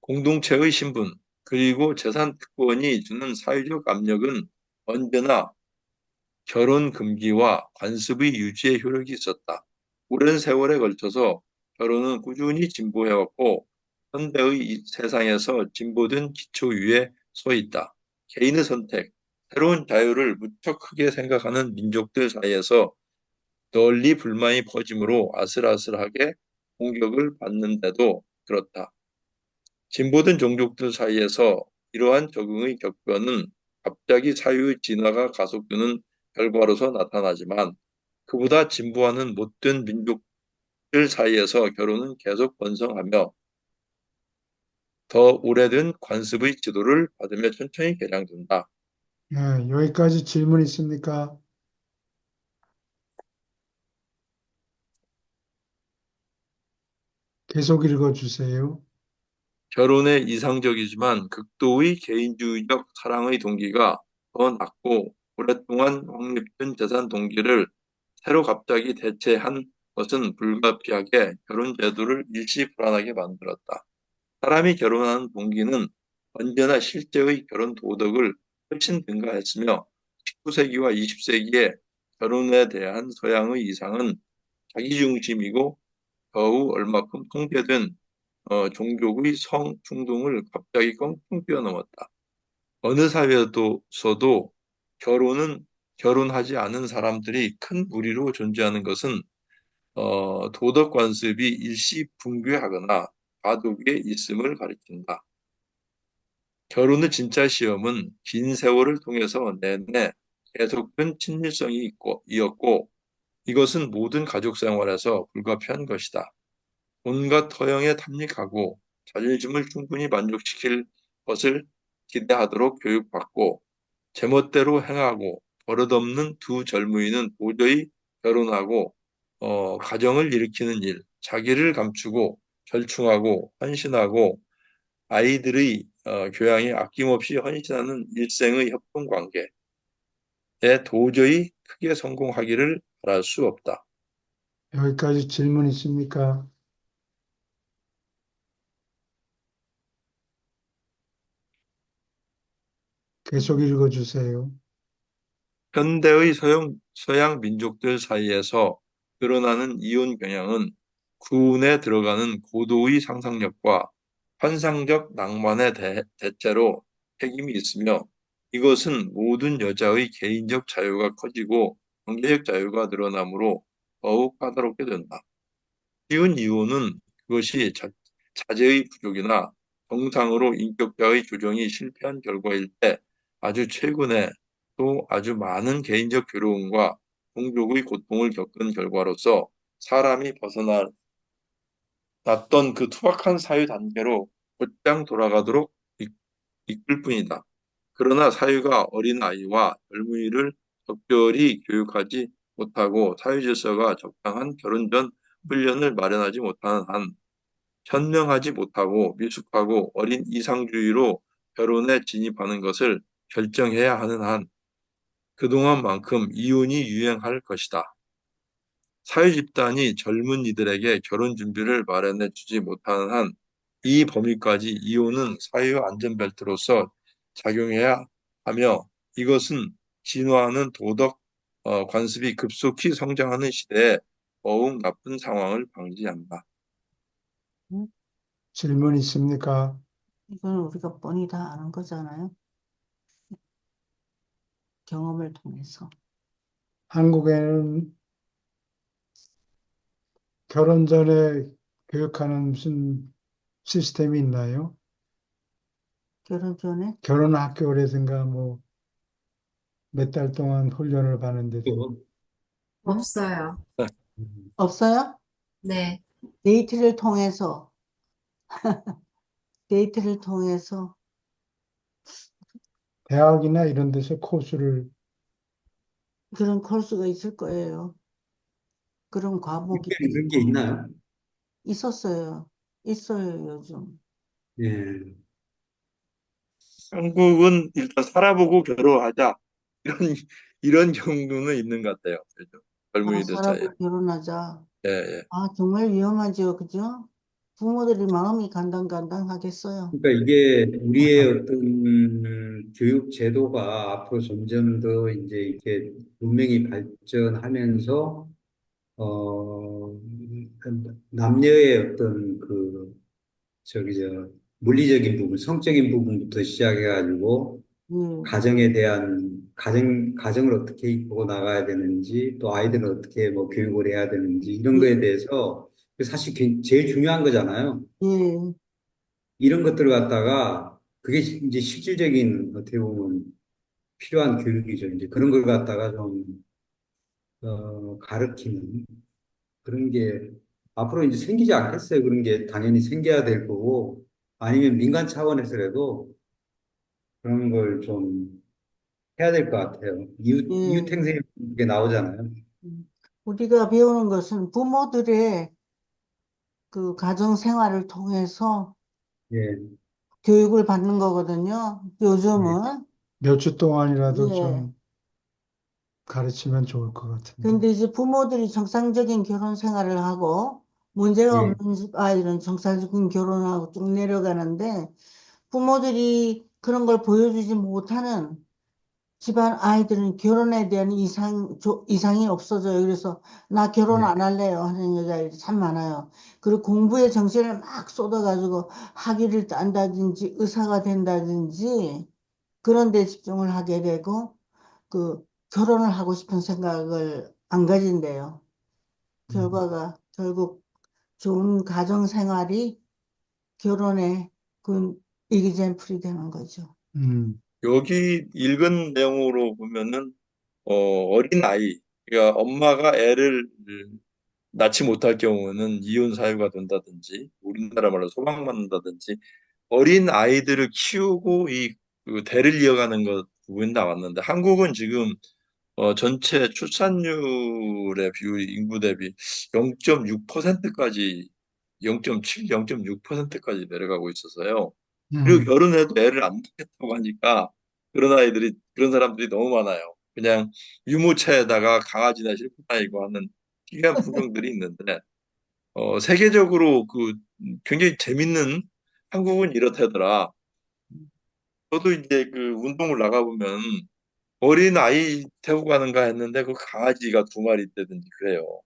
Speaker 5: 공동체의 신분, 그리고 재산 특권이 주는 사회적 압력은 언제나 결혼 금기와 관습의 유지에 효력이 있었다. 오랜 세월에 걸쳐서 결혼은 꾸준히 진보해왔고 현대의 이 세상에서 진보된 기초 위에 서 있다. 개인의 선택, 새로운 자유를 무척 크게 생각하는 민족들 사이에서 널리 불만이 퍼지므로 아슬아슬하게 공격을 받는데도 그렇다. 진보된 종족들 사이에서 이러한 적응의 격변은 갑자기 사유의 진화가 가속되는 결과로서 나타나지만 그보다 진보하는 못된 민족들 사이에서 결혼은 계속 번성하며 더 오래된 관습의 지도를 받으며 천천히 개량된다.
Speaker 2: 예, 여기까지 질문 있습니까? 계속 읽어주세요.
Speaker 5: 결혼의 이상적이지만 극도의 개인주의적 사랑의 동기가 더 낮고 오랫동안 확립된 재산 동기를 새로 갑자기 대체한 것은 불가피하게 결혼 제도를 일시 불안하게 만들었다. 사람이 결혼하는 동기는 언제나 실제의 결혼 도덕을 훨씬 능가했으며 19세기와 20세기의 결혼에 대한 서양의 이상은 자기중심이고 겨우 얼마큼 통제된 종교의 성 충동을 갑자기 껑충 뛰어넘었다. 어느 사회에서도 결혼은 결혼하지 않은 사람들이 큰 무리로 존재하는 것은 도덕 관습이 일시 붕괴하거나 과도기에 있음을 가리킨다. 결혼의 진짜 시험은 긴 세월을 통해서 내내 계속된 친밀성이 이었고 이것은 모든 가족 생활에서 불가피한 것이다. 온갖 터형에 탐닉하고 자존심을 충분히 만족시킬 것을 기대하도록 교육받고 제멋대로 행하고 버릇없는 두 젊은이는 도저히 결혼하고 가정을 일으키는 일, 자기를 감추고 절충하고 헌신하고 아이들의 교양에 아낌없이 헌신하는 일생의 협동관계에 도저히 크게 성공하기를 바랄 수 없다.
Speaker 2: 여기까지 질문 있습니까? 계속 읽어주세요.
Speaker 5: 현대의 서양 민족들 사이에서 드러나는 이혼 경향은 구운에 들어가는 고도의 상상력과 환상적 낭만의 대체로 책임이 있으며 이것은 모든 여자의 개인적 자유가 커지고 경제적 자유가 늘어나므로 더욱 까다롭게 된다. 쉬운 이유는 그것이 자제의 부족이나 정상으로 인격자의 조정이 실패한 결과일 때 아주 최근에 또 아주 많은 개인적 괴로움과 종족의 고통을 겪은 결과로서 사람이 벗어났던 그 투박한 사유 단계로 곧장 돌아가도록 이끌 뿐이다. 그러나 사유가 어린아이와 젊은이를 적절히 교육하지 못하고 사회질서가 적당한 결혼 전 훈련을 마련하지 못하는 한 현명하지 못하고 미숙하고 어린 이상주의로 결혼에 진입하는 것을 결정해야 하는 한 그동안만큼 이혼이 유행할 것이다. 사회 집단이 젊은 이들에게 결혼 준비를 마련해 주지 못하는 한 이 범위까지 이혼은 사회 안전벨트로서 작용해야 하며 이것은 진화하는 도덕 관습이 급속히 성장하는 시대에 더욱 나쁜 상황을 방지한다.
Speaker 1: 응?
Speaker 2: 질문 있습니까?
Speaker 1: 이건 우리가 뻔히 다 아는 거잖아요. 경험을 통해서.
Speaker 2: 한국에는 결혼 전에 교육하는 무슨 시스템이 있나요?
Speaker 1: 결혼 전에
Speaker 2: 결혼 학교라든가 뭐 몇 달 동안 훈련을 받는다든가.
Speaker 4: 또,
Speaker 1: 응?
Speaker 3: 없어요.
Speaker 1: 없어요?
Speaker 3: 네.
Speaker 1: 데이트를 통해서 데이트를 통해서
Speaker 2: 대학이나 이런 데서 코스를
Speaker 1: 그런 코스가 있을 거예요. 그런 과목이
Speaker 4: 특별히 그런 게 있나요?
Speaker 1: 있었어요. 있어요, 요즘.
Speaker 4: 예.
Speaker 5: 한국은 일단 살아보고 결혼하자. 이런, 이런 경우는 있는 것 같아요. 요즘
Speaker 1: 아,
Speaker 5: 젊은이들 사이에.
Speaker 1: 살아보고 결혼하자.
Speaker 5: 예, 예.
Speaker 1: 아, 정말 위험하죠, 그죠? 부모들이 마음이 간당간당하겠어요.
Speaker 4: 그러니까 이게 우리의 어떤 교육 제도가 앞으로 점점 더 이제 이렇게 문명이 발전하면서 남녀의 어떤 그 저기 물리적인 부분, 성적인 부분부터 시작해가지고
Speaker 1: 예,
Speaker 4: 가정에 대한 가정을 어떻게 이끌고 나가야 되는지 또 아이들을 어떻게 뭐 교육을 해야 되는지 이런
Speaker 1: 예,
Speaker 4: 거에 대해서 사실 제일 중요한 거잖아요.
Speaker 1: 예,
Speaker 4: 이런 것들을 갖다가 그게 이제 실질적인 어떻게 보면 필요한 교육이죠. 이제 그런 걸 갖다가 좀 가르치는 그런 게 앞으로 이제 생기지 않겠어요. 그런 게 당연히 생겨야 될 거고 아니면 민간 차원에서라도 그런 걸 좀 해야 될 것 같아요.
Speaker 1: 예.
Speaker 4: 이웃행생이 게 나오잖아요.
Speaker 1: 우리가 배우는 것은 부모들의 그 가정 생활을 통해서
Speaker 4: 예,
Speaker 1: 교육을 받는 거거든요.
Speaker 4: 예,
Speaker 1: 요즘은.
Speaker 2: 몇 주 동안이라도
Speaker 1: 예.
Speaker 2: 좀 가르치면 좋을 것 같은데.
Speaker 1: 근데 이제 부모들이 정상적인 결혼 생활을 하고 문제가
Speaker 4: 예,
Speaker 1: 없는 집 아이들은 정상적인 결혼하고 쭉 내려가는데 부모들이 그런 걸 보여주지 못하는 집안 아이들은 결혼에 대한 이상이 없어져요. 그래서 나 결혼
Speaker 4: 예.
Speaker 1: 안 할래요 하는 여자들이 참 많아요. 그리고 공부에 정신을 막 쏟아가지고 학위를 딴다든지 의사가 된다든지 그런 데 집중을 하게 되고 그 결혼을 하고 싶은 생각을 안 가진대요.
Speaker 2: 음,
Speaker 1: 결과가 결국 좋은 가정 생활이 결혼의 그 이기젠풀이 되는 거죠.
Speaker 2: 음,
Speaker 5: 여기 읽은 내용으로 보면은, 어린 아이, 그러니까 엄마가 애를 낳지 못할 경우는 이혼 사유가 된다든지, 우리나라 말로 소방받는다든지, 어린 아이들을 키우고 그 대를 이어가는 것 부분이 나왔는데, 한국은 지금 전체 출산율의 비율이 인구 대비 0.6%까지 0.7, 0.6%까지 내려가고 있어서요. 그리고
Speaker 2: 음,
Speaker 5: 결혼해도 애를 안 낳겠다고 하니까 그런 사람들이 너무 많아요. 그냥 유모차에다가 강아지나 싣고 다니고 하는 희귀한 풍경들이 있는데, 세계적으로 굉장히 재밌는 한국은 이렇다더라. 저도 이제 그 운동을 나가보면 어린 아이 태우고 가는가 했는데 그 강아지가 두 마리 있다든지 그래요.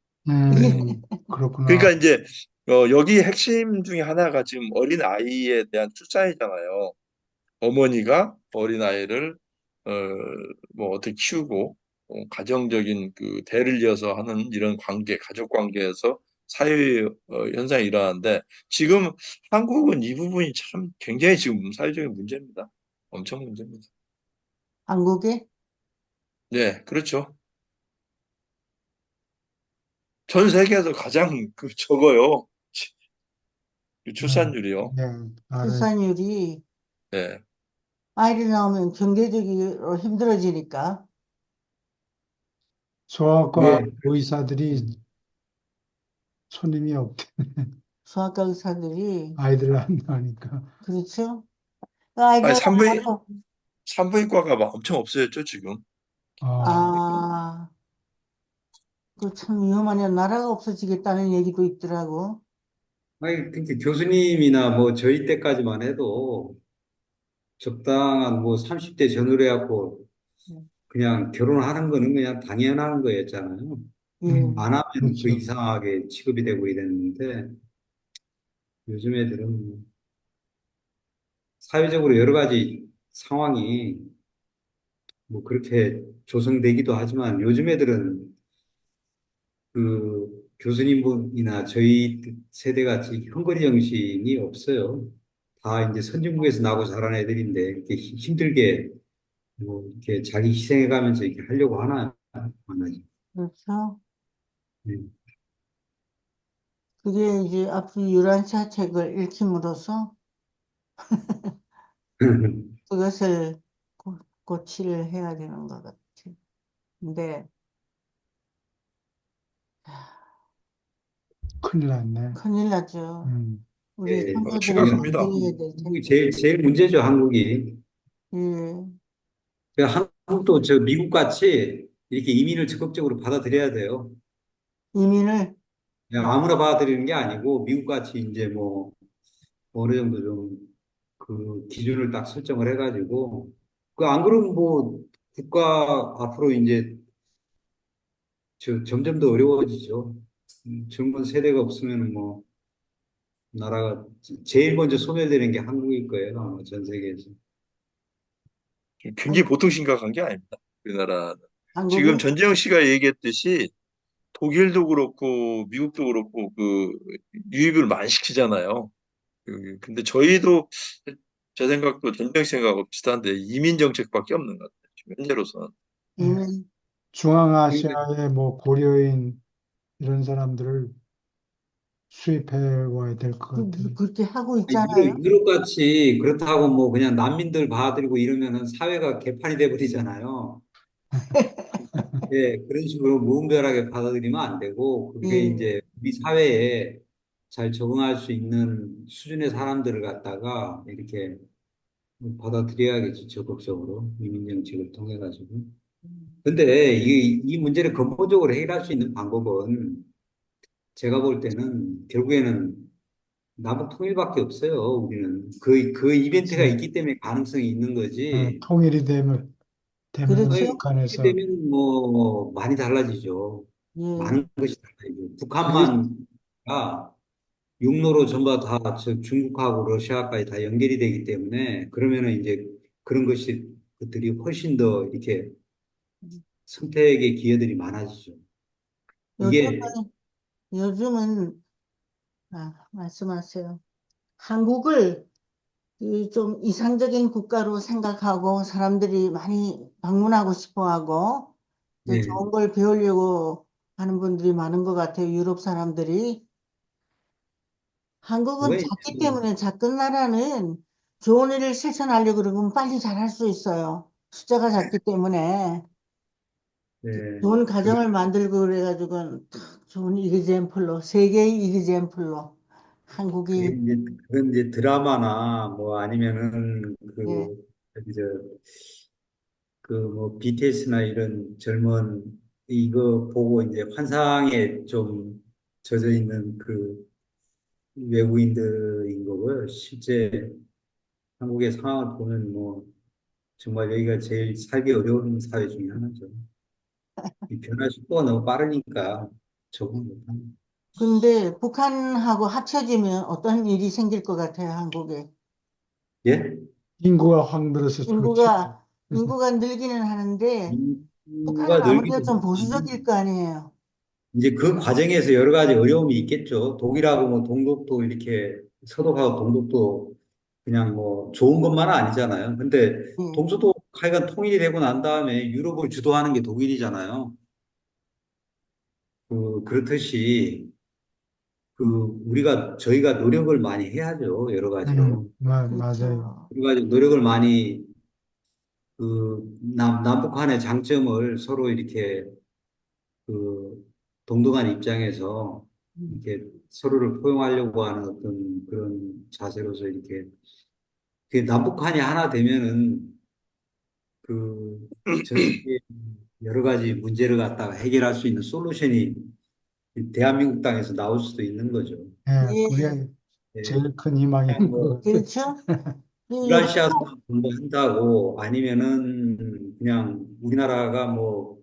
Speaker 2: 그렇구나.
Speaker 5: 그러니까 이제 여기 핵심 중에 하나가 지금 어린 아이에 대한 출산이잖아요. 어머니가 어린 아이를 어, 뭐 어떻게 키우고 가정적인 그 대를 이어서 하는 이런 관계, 가족 관계에서 사회 현상이 일어나는데 지금 한국은 이 부분이 참 굉장히 지금 사회적인 문제입니다. 엄청 문제입니다.
Speaker 1: 한국에
Speaker 5: 네, 그렇죠. 전 세계에서 가장 적어요. 그
Speaker 2: 네,
Speaker 5: 출산율이요.
Speaker 2: 네, 알아요.
Speaker 1: 출산율이
Speaker 5: 네.
Speaker 1: 아이를 낳으면 경제적으로 힘들어지니까
Speaker 2: 소아과
Speaker 4: 예,
Speaker 2: 의사들이 손님이 없대.
Speaker 1: 소아과 의사들이
Speaker 2: 아이들 안 낳으니까.
Speaker 1: 그렇죠? 그
Speaker 5: 아니,
Speaker 1: 아이디어가 나도,
Speaker 5: 산부인과가 막 엄청 없어졌죠, 지금.
Speaker 2: 아,
Speaker 1: 아, 그 참 위험하냐. 나라가 없어지겠다는 얘기도 있더라고.
Speaker 4: 아니, 그러니까 교수님이나 뭐 저희 때까지만 해도 적당한 뭐 30대 전후로 해갖고 그냥 결혼하는 거는 그냥 당연한 거였잖아요.
Speaker 1: 예,
Speaker 4: 안 하면 그
Speaker 2: 그렇죠.
Speaker 4: 이상하게 취급이 되고 이랬는데 요즘 애들은 뭐 사회적으로 여러 가지 상황이 뭐 그렇게 조성되기도 하지만 요즘 애들은 그 교수님이나 저희 세대 같이 헝거리 정신이 없어요. 다 이제 선진국에서 나고 자란 애들인데 이렇게 힘들게 뭐 이렇게 자기 희생해가면서 이렇게 하려고 하나 안 하지.
Speaker 1: 그렇죠.
Speaker 4: 네.
Speaker 1: 그게 이제 앞으로 유란시아 책을 읽힘으로써 그것을 고치를 해야 되는 것 같아. 근데
Speaker 2: 큰일 났네.
Speaker 1: 큰일 나죠.
Speaker 2: 음,
Speaker 1: 우리
Speaker 4: 예,
Speaker 1: 선조들은
Speaker 5: 심각합니다.
Speaker 1: 건드려야 될
Speaker 4: 한국이
Speaker 1: 텐데.
Speaker 4: 제일 문제죠, 한국이.
Speaker 1: 예,
Speaker 4: 한국도 저 미국 같이 이렇게 이민을 적극적으로 받아들여야 돼요.
Speaker 1: 이민을,
Speaker 4: 그냥 아무나 받아들이는 게 아니고 미국 같이 이제 뭐 어느 정도 좀 그 기준을 딱 설정을 해가지고 그 안 그러면 뭐 국가 앞으로 이제 점점 더 어려워지죠. 젊은 세대가 없으면 뭐 나라가 제일 먼저 소멸되는 게 한국일 거예요. 아마 전 세계에서.
Speaker 5: 굉장히 보통 심각한 게 아닙니다. 우리나라. 지금
Speaker 1: 한국이,
Speaker 5: 전재영 씨가 얘기했듯이 독일도 그렇고 미국도 그렇고 그 유입을 많이 시키잖아요. 근데 저희도 제 생각도 전재영 씨 생각하고 비슷한데 이민 정책밖에 없는 것 같아요. 지금 현재로서는.
Speaker 2: 예.
Speaker 1: 이민,
Speaker 4: 그러니까
Speaker 2: 중앙아시아의 뭐 고려인 이런 사람들을 수입해 와야 될 것 같아요.
Speaker 1: 그렇게 하고 있잖아요.
Speaker 4: 유럽 같이 그렇다고 뭐 그냥 난민들 받아들이고 이러면은 사회가 개판이 돼버리잖아요. 예, 그런 식으로 무분별하게 받아들이면 안 되고 그게
Speaker 1: 예,
Speaker 4: 이제 우리 사회에 잘 적응할 수 있는 수준의 사람들을 갖다가 이렇게 받아들여야겠지, 적극적으로 이민 정책을 통해 가지고. 근데 이 문제를 근본적으로 해결할 수 있는 방법은 제가 볼 때는 결국에는 남북 통일밖에 없어요. 우리는 그 이벤트가
Speaker 2: 그치.
Speaker 4: 있기 때문에 가능성이 있는 거지.
Speaker 2: 통일이 되면은
Speaker 1: 그렇죠.
Speaker 4: 이렇게
Speaker 2: 북한에서
Speaker 4: 되면 뭐 많이 달라지죠.
Speaker 1: 예,
Speaker 4: 많은 것이 달라지죠.
Speaker 2: 그게
Speaker 4: 북한만가 육로로 전부 다저 중국하고 러시아까지 다 연결이 되기 때문에 그러면은 이제 그런 것들이 훨씬 더 이렇게 선택의 기회들이 많아지죠.
Speaker 1: 요즘은,
Speaker 4: 이게
Speaker 1: 요즘은, 말씀하세요. 한국을 이좀 이상적인 국가로 생각하고 사람들이 많이 방문하고 싶어 하고 이제
Speaker 4: 예,
Speaker 1: 좋은 걸 배우려고 하는 분들이 많은 것 같아요. 유럽 사람들이. 한국은
Speaker 4: 왜
Speaker 1: 작기 때문에 작은 나라는 좋은 일을 실천하려고 그러면 빨리 잘할 수 있어요. 숫자가 작기 때문에
Speaker 4: 예,
Speaker 1: 좋은
Speaker 4: 그
Speaker 1: 가정을 만들고 그래가지고 탁 좋은 이그젬플로 세계의 이그젬플로 한국이
Speaker 4: 그런 이제 드라마나 뭐 아니면은
Speaker 1: 예,
Speaker 4: 저기 그 뭐 BTS나 이런 젊은 이거 보고 이제 환상에 좀 젖어 있는 그 외국인들인 거고요. 실제 한국의 상황을 보면 뭐 정말 여기가 제일 살기 어려운 사회 중에 하나죠. 이 변화 속도가 너무 빠르니까 적응 못합니다.
Speaker 1: 근데 북한하고 합쳐지면 어떤 일이 생길 것 같아요, 한국에.
Speaker 4: 예?
Speaker 2: 인구가 확 늘어서 좋지.
Speaker 1: 인구가 늘기는 하는데, 북한은
Speaker 4: 인구가
Speaker 1: 아무래도
Speaker 4: 늘기도
Speaker 1: 좀
Speaker 4: 하지만
Speaker 1: 보수적일 거 아니에요.
Speaker 4: 이제 그 과정에서 여러 가지 어려움이 있겠죠. 독일하고 뭐 동독도 이렇게 서독하고 동독도 그냥 뭐 좋은 것만은 아니잖아요. 근데
Speaker 1: 예.
Speaker 4: 동서독 하여간 통일이 되고 난 다음에 유럽을 주도하는 게 독일이잖아요. 그렇듯이 그 저희가 노력을 많이 해야죠. 여러 가지로.
Speaker 2: 맞아요.
Speaker 1: 그렇죠.
Speaker 4: 여러 가지 노력을 많이 남북한의 장점을 서로 이렇게 그 동등한 입장에서
Speaker 1: 음.
Speaker 4: 이렇게 서로를 포용하려고 하는 어떤 그런 자세로서 이렇게 그 남북한이 하나 되면은 그 전 세계 여러 가지 문제를 갖다가 해결할 수 있는 솔루션이 대한민국 땅에서 나올 수도 있는 거죠.
Speaker 2: 예,
Speaker 1: 예,
Speaker 2: 그게
Speaker 4: 예,
Speaker 2: 제일 큰 희망인
Speaker 4: 그냥
Speaker 2: 것
Speaker 4: 뭐
Speaker 2: 같아요.
Speaker 1: 그렇죠. 이렇게,
Speaker 4: 유라시아만 공부한다고 아니면은 그냥 우리나라가 뭐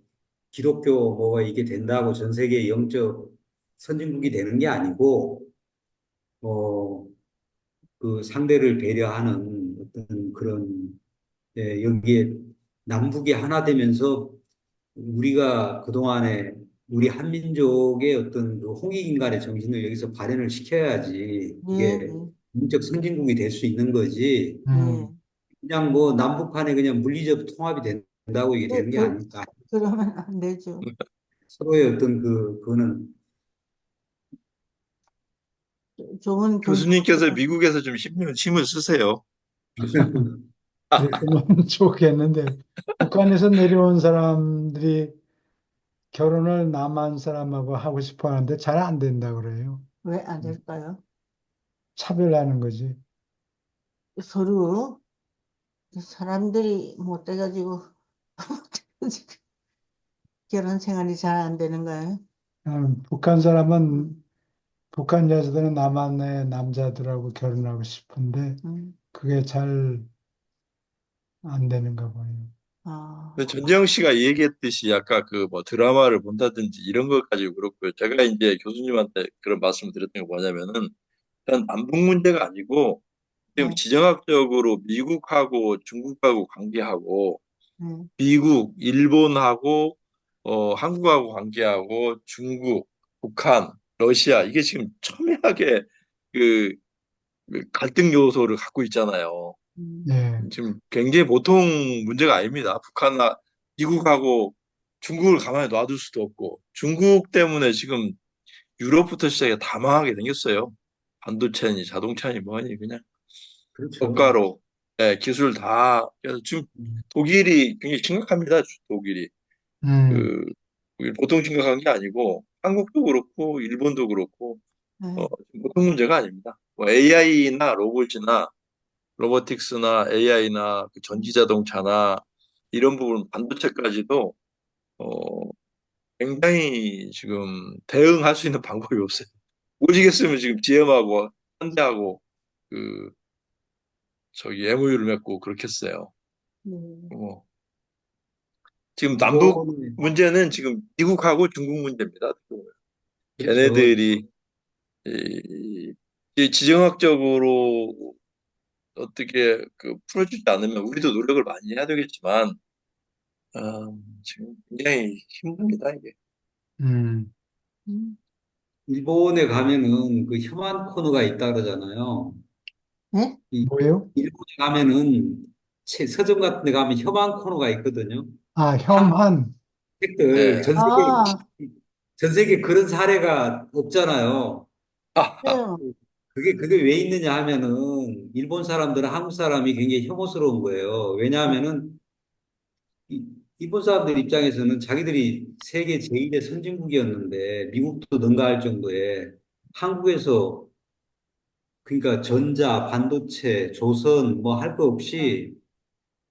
Speaker 4: 기독교 뭐가 이게 된다고 전 세계 영적 선진국이 되는 게 아니고 어 그 상대를 배려하는 어떤 그런 여기에 남북이 하나 되면서 우리가 그동안에 우리 한민족의 어떤 그 홍익인간의 정신을 여기서 발현을 시켜야지
Speaker 1: 예,
Speaker 4: 이게 민족 선진국이 될 수 있는 거지.
Speaker 1: 예,
Speaker 2: 음,
Speaker 1: 예.
Speaker 4: 그냥 뭐 남북한에 그냥 물리적 통합이 된다고 이게 되는 게
Speaker 1: 그,
Speaker 4: 아닐까.
Speaker 1: 그러면 안 되죠.
Speaker 4: 서로의 어떤 그거는
Speaker 1: 좋은
Speaker 5: 교수님께서
Speaker 1: 교육을,
Speaker 5: 미국에서 좀 힘을 쓰세요.
Speaker 2: 그랬으면 좋겠는데, 북한에서 내려온 사람들이 결혼을 남한 사람하고 하고 싶어 하는데 잘 안 된다 그래요.
Speaker 1: 왜 안 될까요?
Speaker 2: 차별하는 거지.
Speaker 1: 서로 사람들이 못돼가지고 결혼 생활이 잘 안 되는 거예요.
Speaker 2: 북한 사람은, 북한 여자들은 남한의 남자들하고 결혼하고 싶은데,
Speaker 1: 음,
Speaker 2: 그게 잘 안 되는가 봐요.
Speaker 1: 아,
Speaker 5: 근데 전재영 씨가 얘기했듯이 아까 그 뭐 드라마를 본다든지 이런 것 가지고 그렇고요. 제가 이제 교수님한테 그런 말씀을 드렸던 게 뭐냐면은 일단 남북 문제가 아니고 지금
Speaker 1: 네,
Speaker 5: 지정학적으로 미국하고 중국하고 관계하고
Speaker 1: 네,
Speaker 5: 미국, 일본하고 한국하고 관계하고 중국, 북한, 러시아 이게 지금 첨예하게 그 갈등 요소를 갖고 있잖아요.
Speaker 2: 예,
Speaker 5: 지금 굉장히 보통 문제가 아닙니다. 미국하고 중국을 가만히 놔둘 수도 없고 중국 때문에 지금 유럽부터 시작해 다 망하게 생겼어요. 반도체니 자동차니 뭐니 그냥
Speaker 4: 그렇죠.
Speaker 5: 저가로 기술 다 그래서 지금 독일이 굉장히 심각합니다. 독일이
Speaker 2: 음,
Speaker 5: 그 보통 심각한 게 아니고 한국도 그렇고 일본도 그렇고
Speaker 1: 네,
Speaker 5: 보통 문제가 아닙니다. 뭐 AI나 로봇이나 로보틱스나 AI나 전기 자동차나 이런 부분 반도체까지도 어, 굉장히 지금 대응할 수 있는 방법이 없어요. 오시겠으면 지금 GM하고 현대하고 그 저기 MOU를 맺고 그렇겠어요.
Speaker 1: 네,
Speaker 5: 뭐 지금 남북
Speaker 4: 이번에
Speaker 5: 문제는 지금 미국하고 중국 문제입니다.
Speaker 4: 그렇죠.
Speaker 5: 걔네들이 이 지정학적으로 어떻게 그 풀어주지 않으면 우리도 노력을 많이 해야 되겠지만 지금 굉장히 힘듭니다 이게.
Speaker 2: 음,
Speaker 1: 음,
Speaker 4: 일본에 가면은 그 혐한 코너가 있다 그러잖아요.
Speaker 1: 네?
Speaker 4: 이
Speaker 2: 뭐예요?
Speaker 4: 일본에 가면은 서점 같은 데 가면 혐한 코너가 있거든요.
Speaker 2: 아,
Speaker 4: 한국
Speaker 2: 혐한.
Speaker 4: 책들
Speaker 5: 예.
Speaker 1: 아,
Speaker 4: 전 세계 그런 사례가 없잖아요.
Speaker 1: 그래요.
Speaker 4: 그게 왜 있느냐 하면은 일본 사람들은 한국 사람이 굉장히 혐오스러운 거예요. 왜냐하면은 이- 일본 사람들 입장에서는 자기들이 세계 제1의 선진국이었는데 미국도 능가할 정도의 한국에서 그러니까 전자, 반도체, 조선 뭐 할 거 없이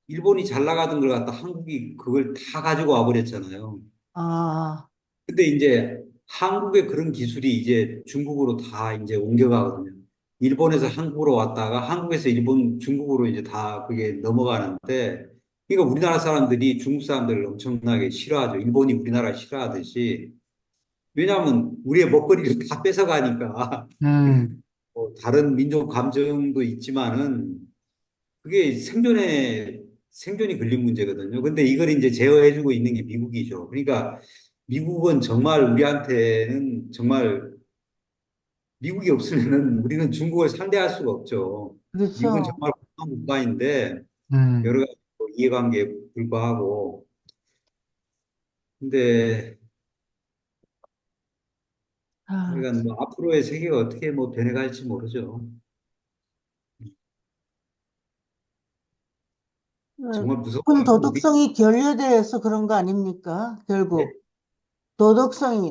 Speaker 4: 일본이 잘 나가던 걸 갖다 한국이 그걸 다 가지고 와버렸잖아요.
Speaker 1: 아,
Speaker 4: 근데 이제 한국의 그런 기술이 이제 중국으로 다 이제 옮겨가거든요. 일본에서 한국으로 왔다가 한국에서 일본, 중국으로 이제 다 그게 넘어가는데, 그러니까 우리나라 사람들이 중국 사람들을 엄청나게 싫어하죠. 일본이 우리나라 싫어하듯이. 왜냐하면 우리의 먹거리를 다 뺏어가니까.
Speaker 2: 음,
Speaker 4: 뭐 다른 민족 감정도 있지만은 그게 생존이 걸린 문제거든요. 근데 이걸 이제 제어해주고 있는 게 미국이죠. 그러니까 미국은 정말 우리한테는 정말 미국이 없으면은 우리는 중국을 상대할 수가 없죠. 미국은
Speaker 1: 그렇죠.
Speaker 4: 정말 강한 국가인데
Speaker 2: 음.
Speaker 4: 여러 가지 뭐 이해관계에 불과하고 근데
Speaker 1: 아,
Speaker 4: 그러니까 뭐 앞으로의 세계가 어떻게 뭐 변해갈지 모르죠. 정말 무섭고
Speaker 1: 높은
Speaker 4: 우리
Speaker 1: 도덕성이 결여돼서 그런 거 아닙니까?
Speaker 4: 예?
Speaker 1: 결국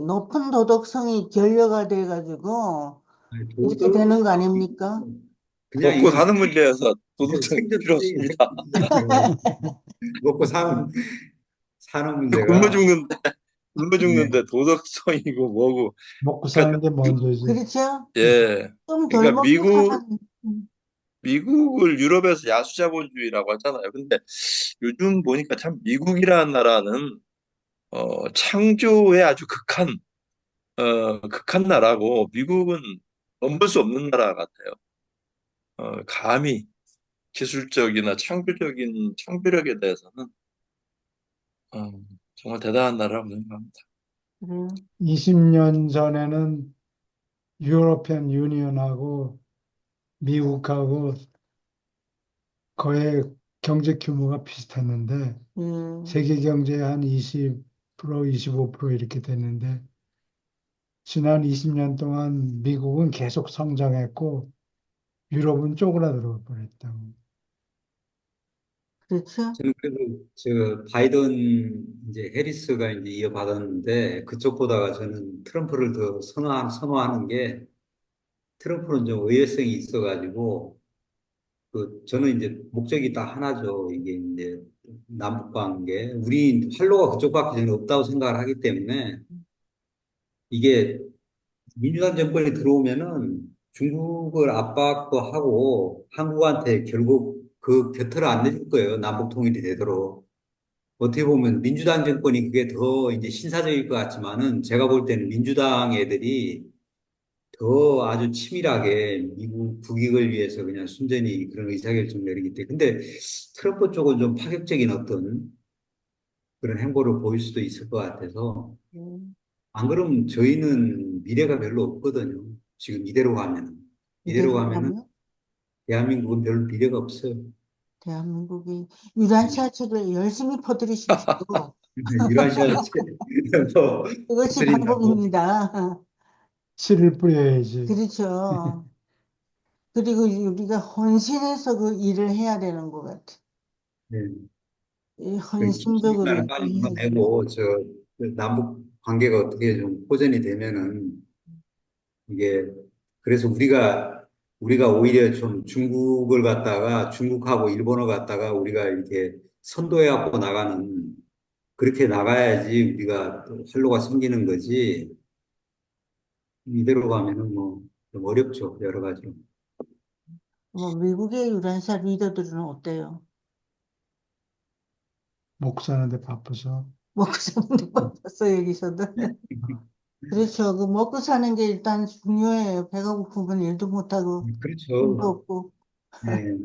Speaker 1: 높은 도덕성이 결여가 돼가지고
Speaker 4: 아니,
Speaker 1: 이렇게 되는 거
Speaker 4: 도덕성이
Speaker 1: 아닙니까?
Speaker 4: 그냥
Speaker 5: 먹고
Speaker 4: 이건
Speaker 5: 사는 문제여서 도덕성이
Speaker 4: 생존
Speaker 5: 필요
Speaker 4: 문제,
Speaker 5: 없습니다.
Speaker 4: 먹고 사는
Speaker 5: 굶어
Speaker 4: 문제가,
Speaker 5: 죽는데, 굶어
Speaker 4: 네,
Speaker 5: 죽는데 도덕성이고 뭐고.
Speaker 2: 먹고 사는
Speaker 5: 그러니까,
Speaker 2: 게 먼저지.
Speaker 1: 그렇죠?
Speaker 5: 예.
Speaker 1: 좀 덜
Speaker 5: 그러니까
Speaker 1: 먹고 살아는,
Speaker 5: 미국을 유럽에서 야수자본주의라고 하잖아요. 근데 요즘 보니까 참 미국이라는 나라는 창조의 아주 극한 나라고 미국은 넘볼 수 없는 나라 같아요. 감히 기술적이나 창조적인 창조력에 대해서는 어, 정말 대단한 나라라고 생각합니다.
Speaker 1: 그래요.
Speaker 2: 20년 전에는 유로피안 유니언하고 미국하고 거의 경제 규모가 비슷했는데
Speaker 1: 예.
Speaker 2: 세계 경제의 한 20%, 25% 이렇게 됐는데 지난 20년 동안 미국은 계속 성장했고 유럽은 쪼그라들어 버렸다고.
Speaker 1: 그렇죠?
Speaker 4: 저는 그래도 저 바이든 이제 해리스가 이제 이어받았는데 그쪽보다가 저는 트럼프를 더 선호하는 게 트럼프는 좀 의외성이 있어가지고 저는 이제 목적이 딱 하나죠. 이게 이제 남북 관계. 우리 활로가 그쪽밖에 저는 없다고 생각을 하기 때문에 이게 민주당 정권이 들어오면은 중국을 압박도 하고 한국한테 결국 그 곁을 안 내줄 거예요. 남북 통일이 되도록. 어떻게 보면 민주당 정권이 그게 더 이제 신사적일 것 같지만은 제가 볼 때는 민주당 애들이 더 아주 치밀하게 미국 국익을 위해서 그냥 순전히 그런 의사결정 내리기 때문에. 근데 트럼프 쪽은 좀 파격적인 어떤 그런 행보를 보일 수도 있을 것 같아서
Speaker 1: 예.
Speaker 4: 안 그러면 저희는 미래가 별로 없거든요. 지금 이대로 가면은. 이대로
Speaker 1: 이대로
Speaker 4: 가면은
Speaker 1: 가면
Speaker 4: 대한민국은 별 미래가 없어요.
Speaker 1: 대한민국이 유란
Speaker 4: 음.
Speaker 1: 씨앗책을 열심히 퍼뜨리십시오.
Speaker 4: 유라시아 뭐
Speaker 1: 그것이
Speaker 4: 터뜨린다고.
Speaker 1: 방법입니다.
Speaker 2: 씨를 뿌려야지.
Speaker 1: 그렇죠. 그리고 우리가 헌신해서 그 일을 해야 되는 것 같아.
Speaker 4: 네.
Speaker 1: 이
Speaker 4: 그
Speaker 1: 헌신적으로
Speaker 4: 김치국간을 빨리
Speaker 1: 해야지.
Speaker 4: 끊어내고 그 남북 관계가 어떻게 좀 호전이 되면은 이게 그래서 우리가 오히려 좀 중국을 갖다가 중국하고 일본을 갖다가 우리가 이렇게 선도해 갖고 나가는 그렇게 나가야지 우리가 또 활로가 생기는 거지 이대로 가면은 뭐 좀 어렵죠 여러 가지로.
Speaker 1: 뭐 미국의 유란사 리더들은 어때요?
Speaker 2: 먹고 사는데 바빠서.
Speaker 1: 먹고 사는데 바빠서 여기서도. 그렇죠. 그 먹고 사는 게 일단 중요해요. 배가 고프면 일도 못하고 힘도
Speaker 4: 그렇죠.
Speaker 1: 없고.
Speaker 4: 예.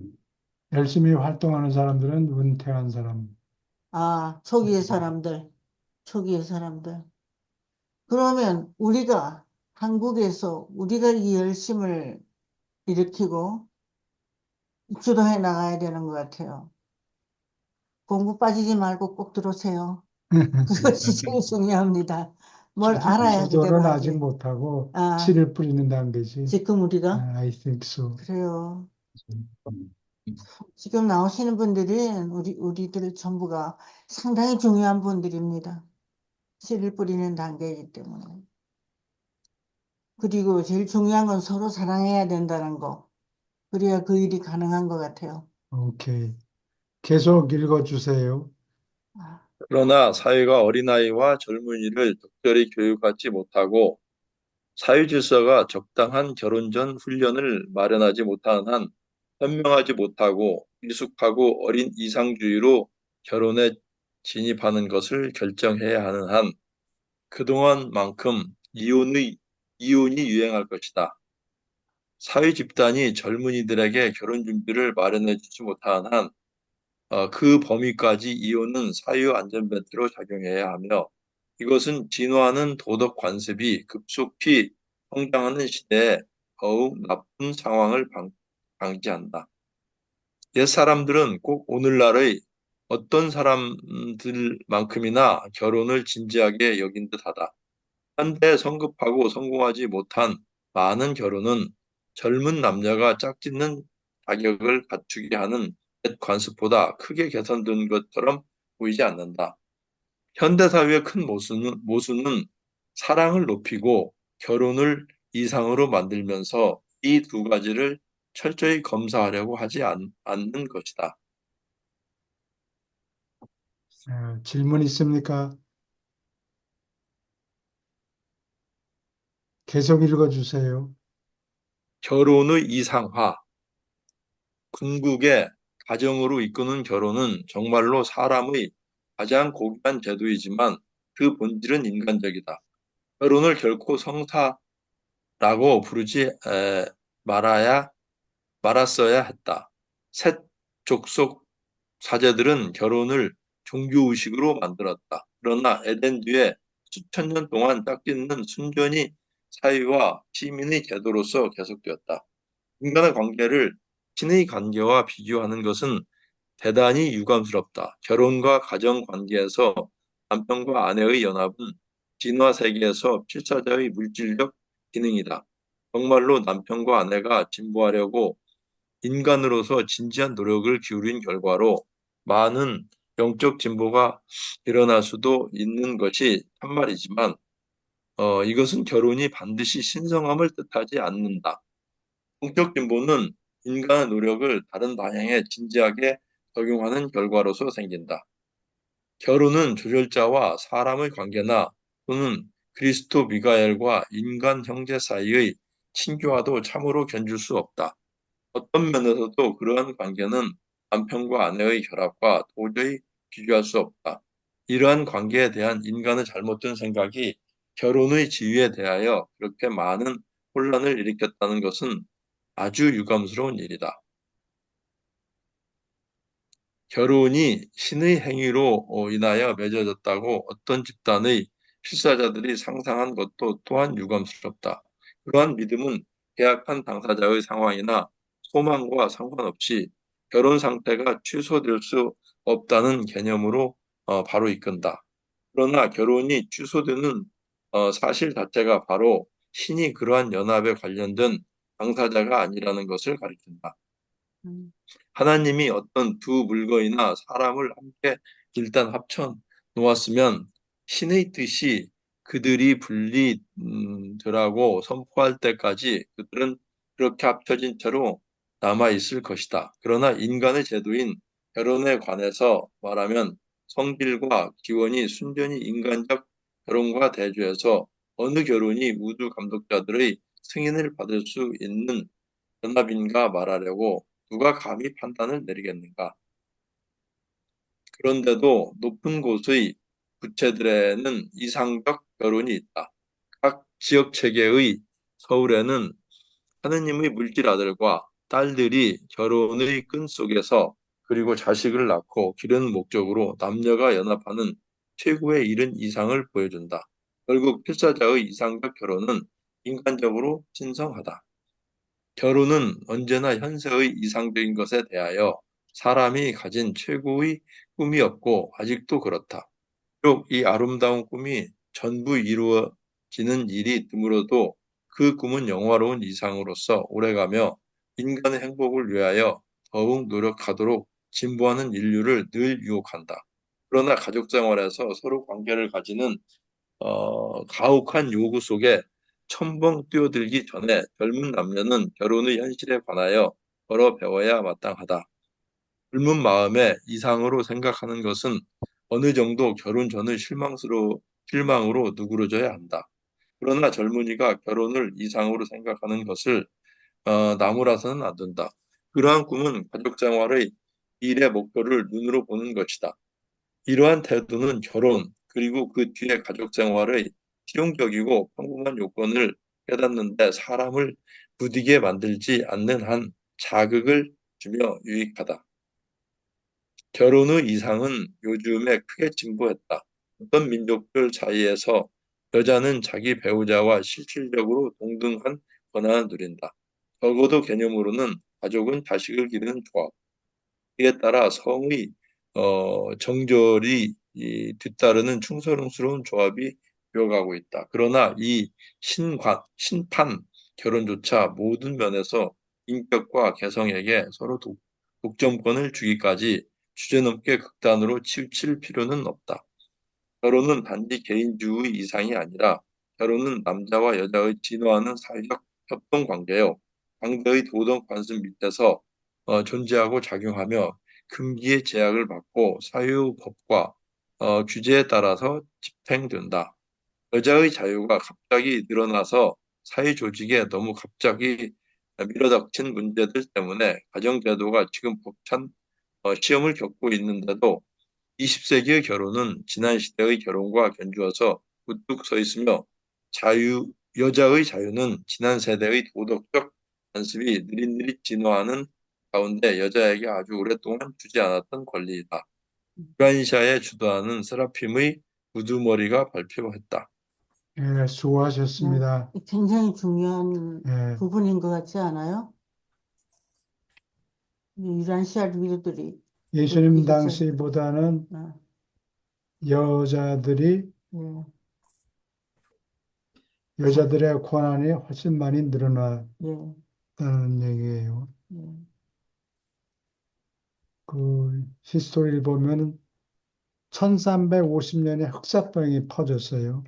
Speaker 2: 열심히 활동하는 사람들은 은퇴한 사람.
Speaker 1: 아, 초기의 사람들, 초기의 사람들. 그러면 우리가 한국에서 우리가 이 열심을 일으키고 주도해 나가야 되는 것 같아요. 공부 빠지지 말고 꼭 들어오세요. 그것이 제일 중요합니다. 뭘 알아야 그게
Speaker 2: 주도는 아직
Speaker 1: 나지.
Speaker 2: 못하고
Speaker 1: 아,
Speaker 2: 씨를 뿌리는 단계지.
Speaker 1: 지금 우리가
Speaker 2: I think so.
Speaker 1: 그래요. 지금 나오시는 분들은 우리들 전부가 상당히 중요한 분들입니다. 씨를 뿌리는 단계이기 때문에. 그리고 제일 중요한 건 서로 사랑해야 된다는 거. 그래야 그 일이 가능한 것 같아요.
Speaker 2: 오케이. 계속 읽어주세요.
Speaker 1: 아,
Speaker 5: 그러나 사회가 어린아이와 젊은이를 적절히 교육하지 못하고 사회질서가 적당한 결혼 전 훈련을 마련하지 못하는 한 현명하지 못하고 미숙하고 어린 이상주의로 결혼에 진입하는 것을 결정해야 하는 한 그동안만큼 이혼이 유행할 것이다. 사회 집단이 젊은이들에게 결혼 준비를 마련해 주지 못한 한 그 범위까지 이혼은 사유안전벨트로 작용해야 하며 이것은 진화하는 도덕 관습이 급속히 성장하는 시대에 더욱 나쁜 상황을 방지한다. 옛 사람들은 꼭 오늘날의 어떤 사람들만큼이나 결혼을 진지하게 여긴 듯하다. 현대 성급하고 성공하지 못한 많은 결혼은 젊은 남녀가 짝짓는 자격을 갖추게 하는 옛 관습보다 크게 개선된 것처럼 보이지 않는다. 현대사회의 큰 모순은 사랑을 높이고 결혼을 이상으로 만들면서 이 두 가지를 철저히 검사하려고 하지 않는 것이다.
Speaker 2: 질문 있습니까? 계속 읽어주세요.
Speaker 5: 결혼의 이상화. 궁극의 가정으로 이끄는 결혼은 정말로 사람의 가장 고귀한 제도이지만 그 본질은 인간적이다. 결혼을 결코 성사라고 부르지 말았어야 했다. 셋 족속 사제들은 결혼을 종교의식으로 만들었다. 그러나 에덴 뒤에 수천 년 동안 닦이는 순전히 사회와 시민의 제도로서 계속되었다. 인간의 관계를 신의 관계와 비교하는 것은 대단히 유감스럽다. 결혼과 가정 관계에서 남편과 아내의 연합은 진화 세계에서 필사자의 물질적 기능이다. 정말로 남편과 아내가 진보하려고 인간으로서 진지한 노력을 기울인 결과로 많은 영적 진보가 일어날 수도 있는 것이 참말이지만 이것은 결혼이 반드시 신성함을 뜻하지 않는다. 성격 진보는 인간의 노력을 다른 방향에 진지하게 적용하는 결과로서 생긴다. 결혼은 조절자와 사람의 관계나 또는 그리스도 미가엘과 인간 형제 사이의 친교와도 참으로 견줄 수 없다. 어떤 면에서도 그러한 관계는 남편과 아내의 결합과 도저히 비교할 수 없다. 이러한 관계에 대한 인간의 잘못된 생각이 결혼의 지위에 대하여 그렇게 많은 혼란을 일으켰다는 것은 아주 유감스러운 일이다. 결혼이 신의 행위로 인하여 맺어졌다고 어떤 집단의 필사자들이 상상한 것도 또한 유감스럽다. 그러한 믿음은 계약한 당사자의 상황이나 소망과 상관없이 결혼 상태가 취소될 수 없다는 개념으로 바로 이끈다. 그러나 결혼이 취소되는 사실 자체가 바로 신이 그러한 연합에 관련된 당사자가 아니라는 것을 가리킨다.
Speaker 1: 음,
Speaker 5: 하나님이 어떤 두 물건이나 사람을 함께 일단 합쳐 놓았으면 신의 뜻이 그들이 분리되라고 선포할 때까지 그들은 그렇게 합쳐진 채로 남아 있을 것이다. 그러나 인간의 제도인 결혼에 관해서 말하면 성질과 기원이 순전히 인간적 결혼과 대조해서 어느 결혼이 우주 감독자들의 승인을 받을 수 있는 연합인가 말하려고 누가 감히 판단을 내리겠는가? 그런데도 높은 곳의 부채들에는 이상적 결혼이 있다. 각 지역 체계의 서울에는 하느님의 물질 아들과 딸들이 결혼의 끈 속에서 그리고 자식을 낳고 기르는 목적으로 남녀가 연합하는 최고의 이른 이상을 보여준다. 결국 필사자의 이상적 결혼은 인간적으로 신성하다. 결혼은 언제나 현세의 이상적인 것에 대하여 사람이 가진 최고의 꿈이었고 아직도 그렇다. 비록 이 아름다운 꿈이 전부 이루어지는 일이 드물어도 그 꿈은 영화로운 이상으로서 오래가며 인간의 행복을 위하여 더욱 노력하도록 진보하는 인류를 늘 유혹한다. 그러나 가족 생활에서 서로 관계를 가지는 가혹한 요구 속에 첨벙 뛰어들기 전에 젊은 남녀는 결혼의 현실에 관하여 걸어 배워야 마땅하다. 젊은 마음에 이상으로 생각하는 것은 어느 정도 결혼 전의 실망으로 누그러져야 한다. 그러나 젊은이가 결혼을 이상으로 생각하는 것을 나무라서는 안 된다. 그러한 꿈은 가족 생활의 일의 목표를 눈으로 보는 것이다. 이러한 태도는 결혼, 그리고 그 뒤에 가족 생활의 실용적이고 평범한 요건을 깨닫는데 사람을 부디게 만들지 않는 한 자극을 주며 유익하다. 결혼의 이상은 요즘에 크게 진보했다. 어떤 민족들 사이에서 여자는 자기 배우자와 실질적으로 동등한 권한을 누린다. 적어도 개념으로는 가족은 자식을 기르는 조합, 이에 따라 성의 정절이 뒤따르는 충성스러운 조합이 되어가고 있다. 그러나 이 심판 결혼조차 모든 면에서 인격과 개성에게 서로 독점권을 주기까지 주제넘게 극단으로 치우칠 필요는 없다. 결혼은 단지 개인주의 이상이 아니라 결혼은 남자와 여자의 진화하는 사회적 협동 관계요. 당대의 도덕 관습 밑에서 존재하고 작용하며 금기의 제약을 받고 사유법과 규제에 따라서 집행된다. 여자의 자유가 갑자기 늘어나서 사회 조직에 너무 갑자기 밀어닥친 문제들 때문에 가정제도가 지금 벅찬 시험을 겪고 있는데도 20세기의 결혼은 지난 시대의 결혼과 견주어서 우뚝 서 있으며 여자의 자유는 지난 세대의 도덕적 관습이 느릿느릿 진화하는 가운데 여자에게 아주 오랫동안 주지 않았던 권리이다. 유한시아에 주도하는 세라핌의 우두머리가 발표했다.
Speaker 2: 예,
Speaker 1: 네,
Speaker 2: 수고하셨습니다.
Speaker 1: 굉장히 중요한
Speaker 2: 예,
Speaker 1: 부분인 것 같지 않아요? 이란 시아르비들이
Speaker 2: 예수님
Speaker 1: 이렇게
Speaker 2: 당시보다는
Speaker 1: 어,
Speaker 2: 여자들이
Speaker 1: 예,
Speaker 2: 여자들의 권한이 훨씬 많이 늘어났다는
Speaker 1: 예,
Speaker 2: 얘기예요.
Speaker 1: 예.
Speaker 2: 그 히스토리를 보면 1350년에 흑사병이 퍼졌어요.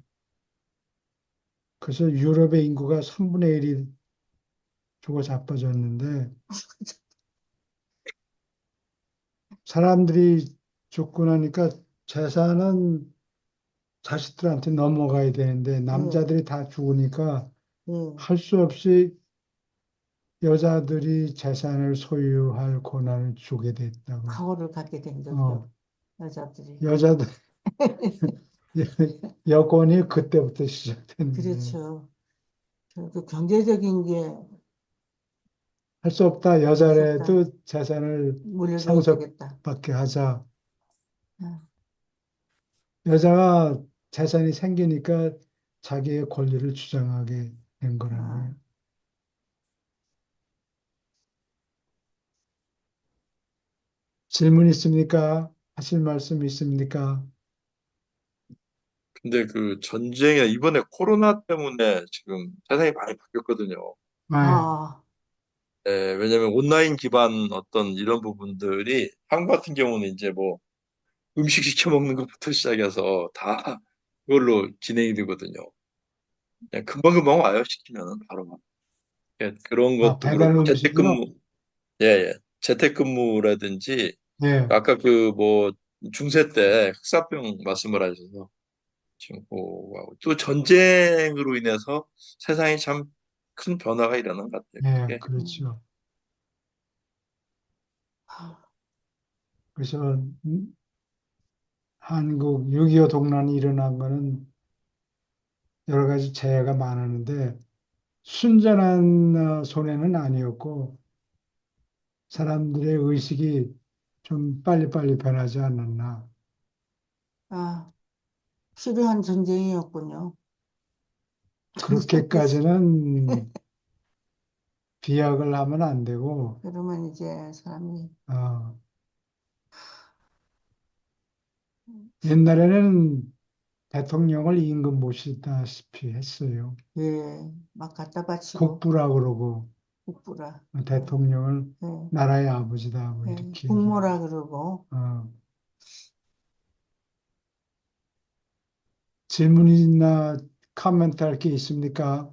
Speaker 2: 그래서 유럽의 인구가 3분의 1이 죽어 자빠졌는데 사람들이 죽고 나니까 재산은 자식들한테 넘어가야 되는데 남자들이 다 죽으니까
Speaker 1: 예,
Speaker 2: 할 수 없이 여자들이 재산을 소유할 권한을 주게 됐다고.
Speaker 1: 파워를 갖게 된 거죠,
Speaker 2: 어,
Speaker 1: 여자들이.
Speaker 2: 여자들 여권이 그때부터 시작됐는데
Speaker 1: 그렇죠. 그 경제적인 게
Speaker 2: 할 수 없다.
Speaker 1: 없었다.
Speaker 2: 여자라도 재산을
Speaker 1: 물려줘야 되겠다.
Speaker 2: 상속받게 하자.
Speaker 1: 어,
Speaker 2: 여자가 재산이 생기니까 자기의 권리를 주장하게 된 거란
Speaker 1: 아,
Speaker 2: 거예요. 질문 있습니까? 하실 말씀 있습니까?
Speaker 5: 근데 그 전쟁에 이번에 코로나 때문에 지금 세상이 많이 바뀌었거든요.
Speaker 2: 네,
Speaker 1: 아,
Speaker 5: 왜냐면 온라인 기반 어떤 이런 부분들이 한국 같은 경우는 이제 뭐 음식 시켜 먹는 것부터 시작해서 다 그걸로 진행이 되거든요. 그냥 금방금방 와요, 시키면은 바로. 그런 것도
Speaker 2: 배달
Speaker 5: 그렇고
Speaker 2: 음식이요?
Speaker 5: 재택근무, 예, 예. 재택근무라든지
Speaker 2: 네,
Speaker 5: 아까 그 뭐 중세 때 흑사병 말씀을 하셔서 지금 그거하고 또 전쟁으로 인해서 세상이 참 큰 변화가 일어난 것 같아요.
Speaker 2: 네,
Speaker 5: 그게
Speaker 2: 그렇죠.
Speaker 1: 아,
Speaker 2: 그래서 한국 6.25 동란이 일어난 거는 여러 가지 재해가 많았는데 순전한 손해는 아니었고 사람들의 의식이 좀 빨리빨리 변하지 않았나.
Speaker 1: 아, 필요한 전쟁이었군요.
Speaker 2: 그렇게까지는 비약을 하면 안 되고,
Speaker 1: 그러면 이제 사람이,
Speaker 2: 어, 옛날에는 대통령을 임금 모시다시피 했어요.
Speaker 1: 예, 막 갖다 바치고,
Speaker 2: 국부라 그러고,
Speaker 1: 국부라,
Speaker 2: 대통령을
Speaker 1: 예,
Speaker 2: 나라의 아버지다, 뭐
Speaker 1: 예,
Speaker 2: 이렇게 얘기하고.
Speaker 1: 국모라 그러고,
Speaker 2: 질문이나 코멘트 할 게 있습니까?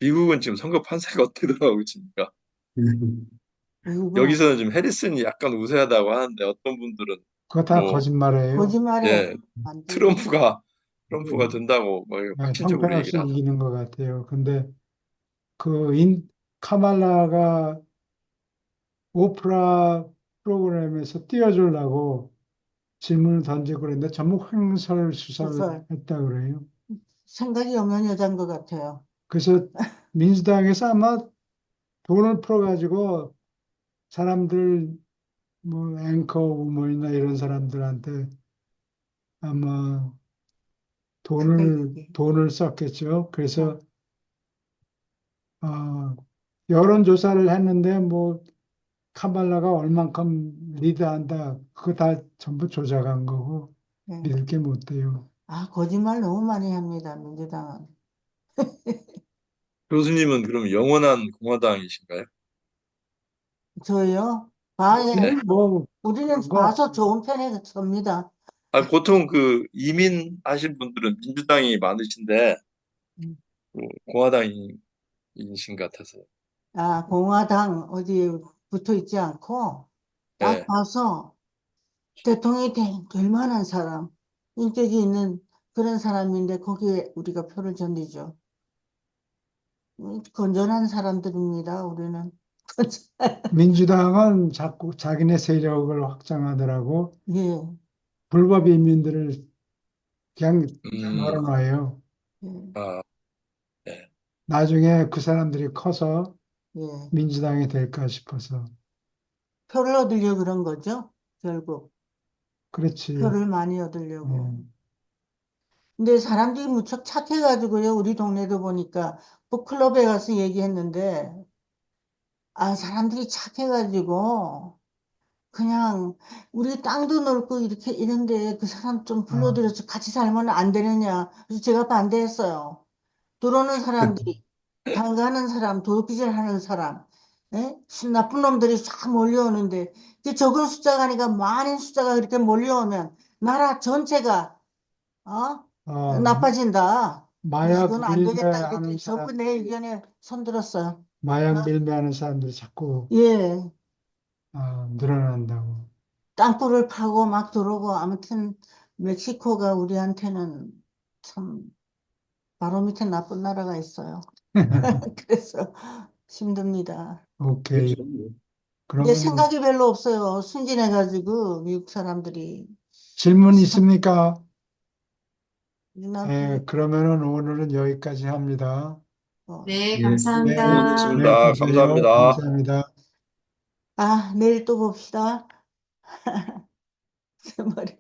Speaker 5: 미국은 지금 선거 판세가 어떻게 돌아가고 있습니까?
Speaker 1: 미국은
Speaker 5: 여기서는 지금 해리슨이 약간 우세하다고 하는데 어떤 분들은
Speaker 2: 그거 다
Speaker 5: 뭐
Speaker 2: 거짓말이에요.
Speaker 1: 거짓말이에요.
Speaker 5: 예,
Speaker 1: 안 돼요.
Speaker 5: 트럼프가 된다고 뭐
Speaker 2: 네,
Speaker 5: 확신적으로
Speaker 2: 형편없이
Speaker 5: 얘기를 하죠.
Speaker 2: 이기는 것 같아요. 근데 그 카말라가 오프라 프로그램에서 띄워주려고 질문을 던지고 그랬는데 전부 횡설수설
Speaker 1: 그래서
Speaker 2: 했다 그래요.
Speaker 1: 생각이 없는 여자인 것 같아요.
Speaker 2: 그래서 민주당에서 아마 돈을 풀어가지고 사람들 뭐 앵커 우먼이나 이런 사람들한테 아마
Speaker 1: 가까이
Speaker 2: 돈을
Speaker 1: 얘기.
Speaker 2: 돈을 썼겠죠.
Speaker 1: 어,
Speaker 2: 그래서 어, 여론조사를 했는데 뭐 카발라가 얼만큼 리드한다. 그거 다 전부 조작한 거고
Speaker 1: 예.
Speaker 2: 믿을 게 못 돼요.
Speaker 1: 아, 거짓말 너무 많이 합니다, 민주당은.
Speaker 5: 교수님은 그럼 영원한 공화당이신가요?
Speaker 1: 저요?
Speaker 5: 네.
Speaker 2: 뭐
Speaker 1: 우리는
Speaker 2: 그런 거
Speaker 1: 봐서 좋은 편에 섭니다.
Speaker 5: 보통 그 이민하신 분들은 민주당이 많으신데
Speaker 1: 음.
Speaker 5: 그 공화당이신 것 같아서.
Speaker 1: 공화당 어디에 붙어 있지 않고 딱
Speaker 5: 예.
Speaker 1: 봐서 대통령이 될 만한 사람, 인격이 있는 그런 사람인데 거기에 우리가 표를 던지죠. 건전한 사람들입니다, 우리는.
Speaker 2: 민주당은 자꾸 자기네 세력을 확장하더라고.
Speaker 1: 예,
Speaker 2: 불법 인민들을 그냥
Speaker 5: 음,
Speaker 2: 널어놔요.
Speaker 1: 예,
Speaker 5: 아, 예.
Speaker 2: 나중에 그 사람들이 커서
Speaker 1: 예.
Speaker 2: 민주당이 될까 싶어서.
Speaker 1: 표를 얻으려고 그런 거죠, 결국.
Speaker 2: 그렇지.
Speaker 1: 표를 많이 얻으려고.
Speaker 2: 음.
Speaker 1: 근데 사람들이 무척 착해가지고요, 우리 동네도 보니까, 북클럽에 가서 얘기했는데, 사람들이 착해가지고, 그냥, 우리 땅도 넓고 이렇게 이런데 그 사람 좀
Speaker 2: 어,
Speaker 1: 불러들여서 같이 살면 안 되느냐. 그래서 제가 반대했어요. 들어오는 사람들이, 당가하는 사람, 도둑질 하는 사람, 나쁜 놈들이 쫙 몰려오는데, 그 적은 숫자가 아니라 많은 숫자가 그렇게 몰려오면, 나라 전체가, 어?
Speaker 2: 어,
Speaker 1: 나빠진다. 그래서
Speaker 2: 마약
Speaker 1: 그건 안 되겠다.
Speaker 2: 밀매하는
Speaker 1: 그랬더니
Speaker 2: 사람,
Speaker 1: 전부 내 의견에 손들었어요.
Speaker 2: 마약
Speaker 1: 어?
Speaker 2: 밀매하는 사람들이 자꾸
Speaker 1: 예.
Speaker 2: 늘어난다고.
Speaker 1: 땅굴을 파고 막 들어오고, 아무튼, 멕시코가 우리한테는 참, 바로 밑에 나쁜 나라가 있어요. 그래서 힘듭니다.
Speaker 2: 오케이.
Speaker 4: 그렇죠. 뭐.
Speaker 1: 근데
Speaker 2: 그러면
Speaker 1: 생각이 별로 없어요. 순진해가지고, 미국 사람들이.
Speaker 2: 질문
Speaker 1: 참,
Speaker 2: 있습니까?
Speaker 1: 눈앞에,
Speaker 2: 네, 그러면은 오늘은 여기까지 합니다.
Speaker 3: 네,
Speaker 4: 예,
Speaker 2: 네,
Speaker 3: 감사합니다.
Speaker 2: 네,
Speaker 5: 수고하셨습니다.
Speaker 2: 가세요.
Speaker 5: 감사합니다.
Speaker 2: 감사합니다.
Speaker 1: 내일 또 봅시다. 머리.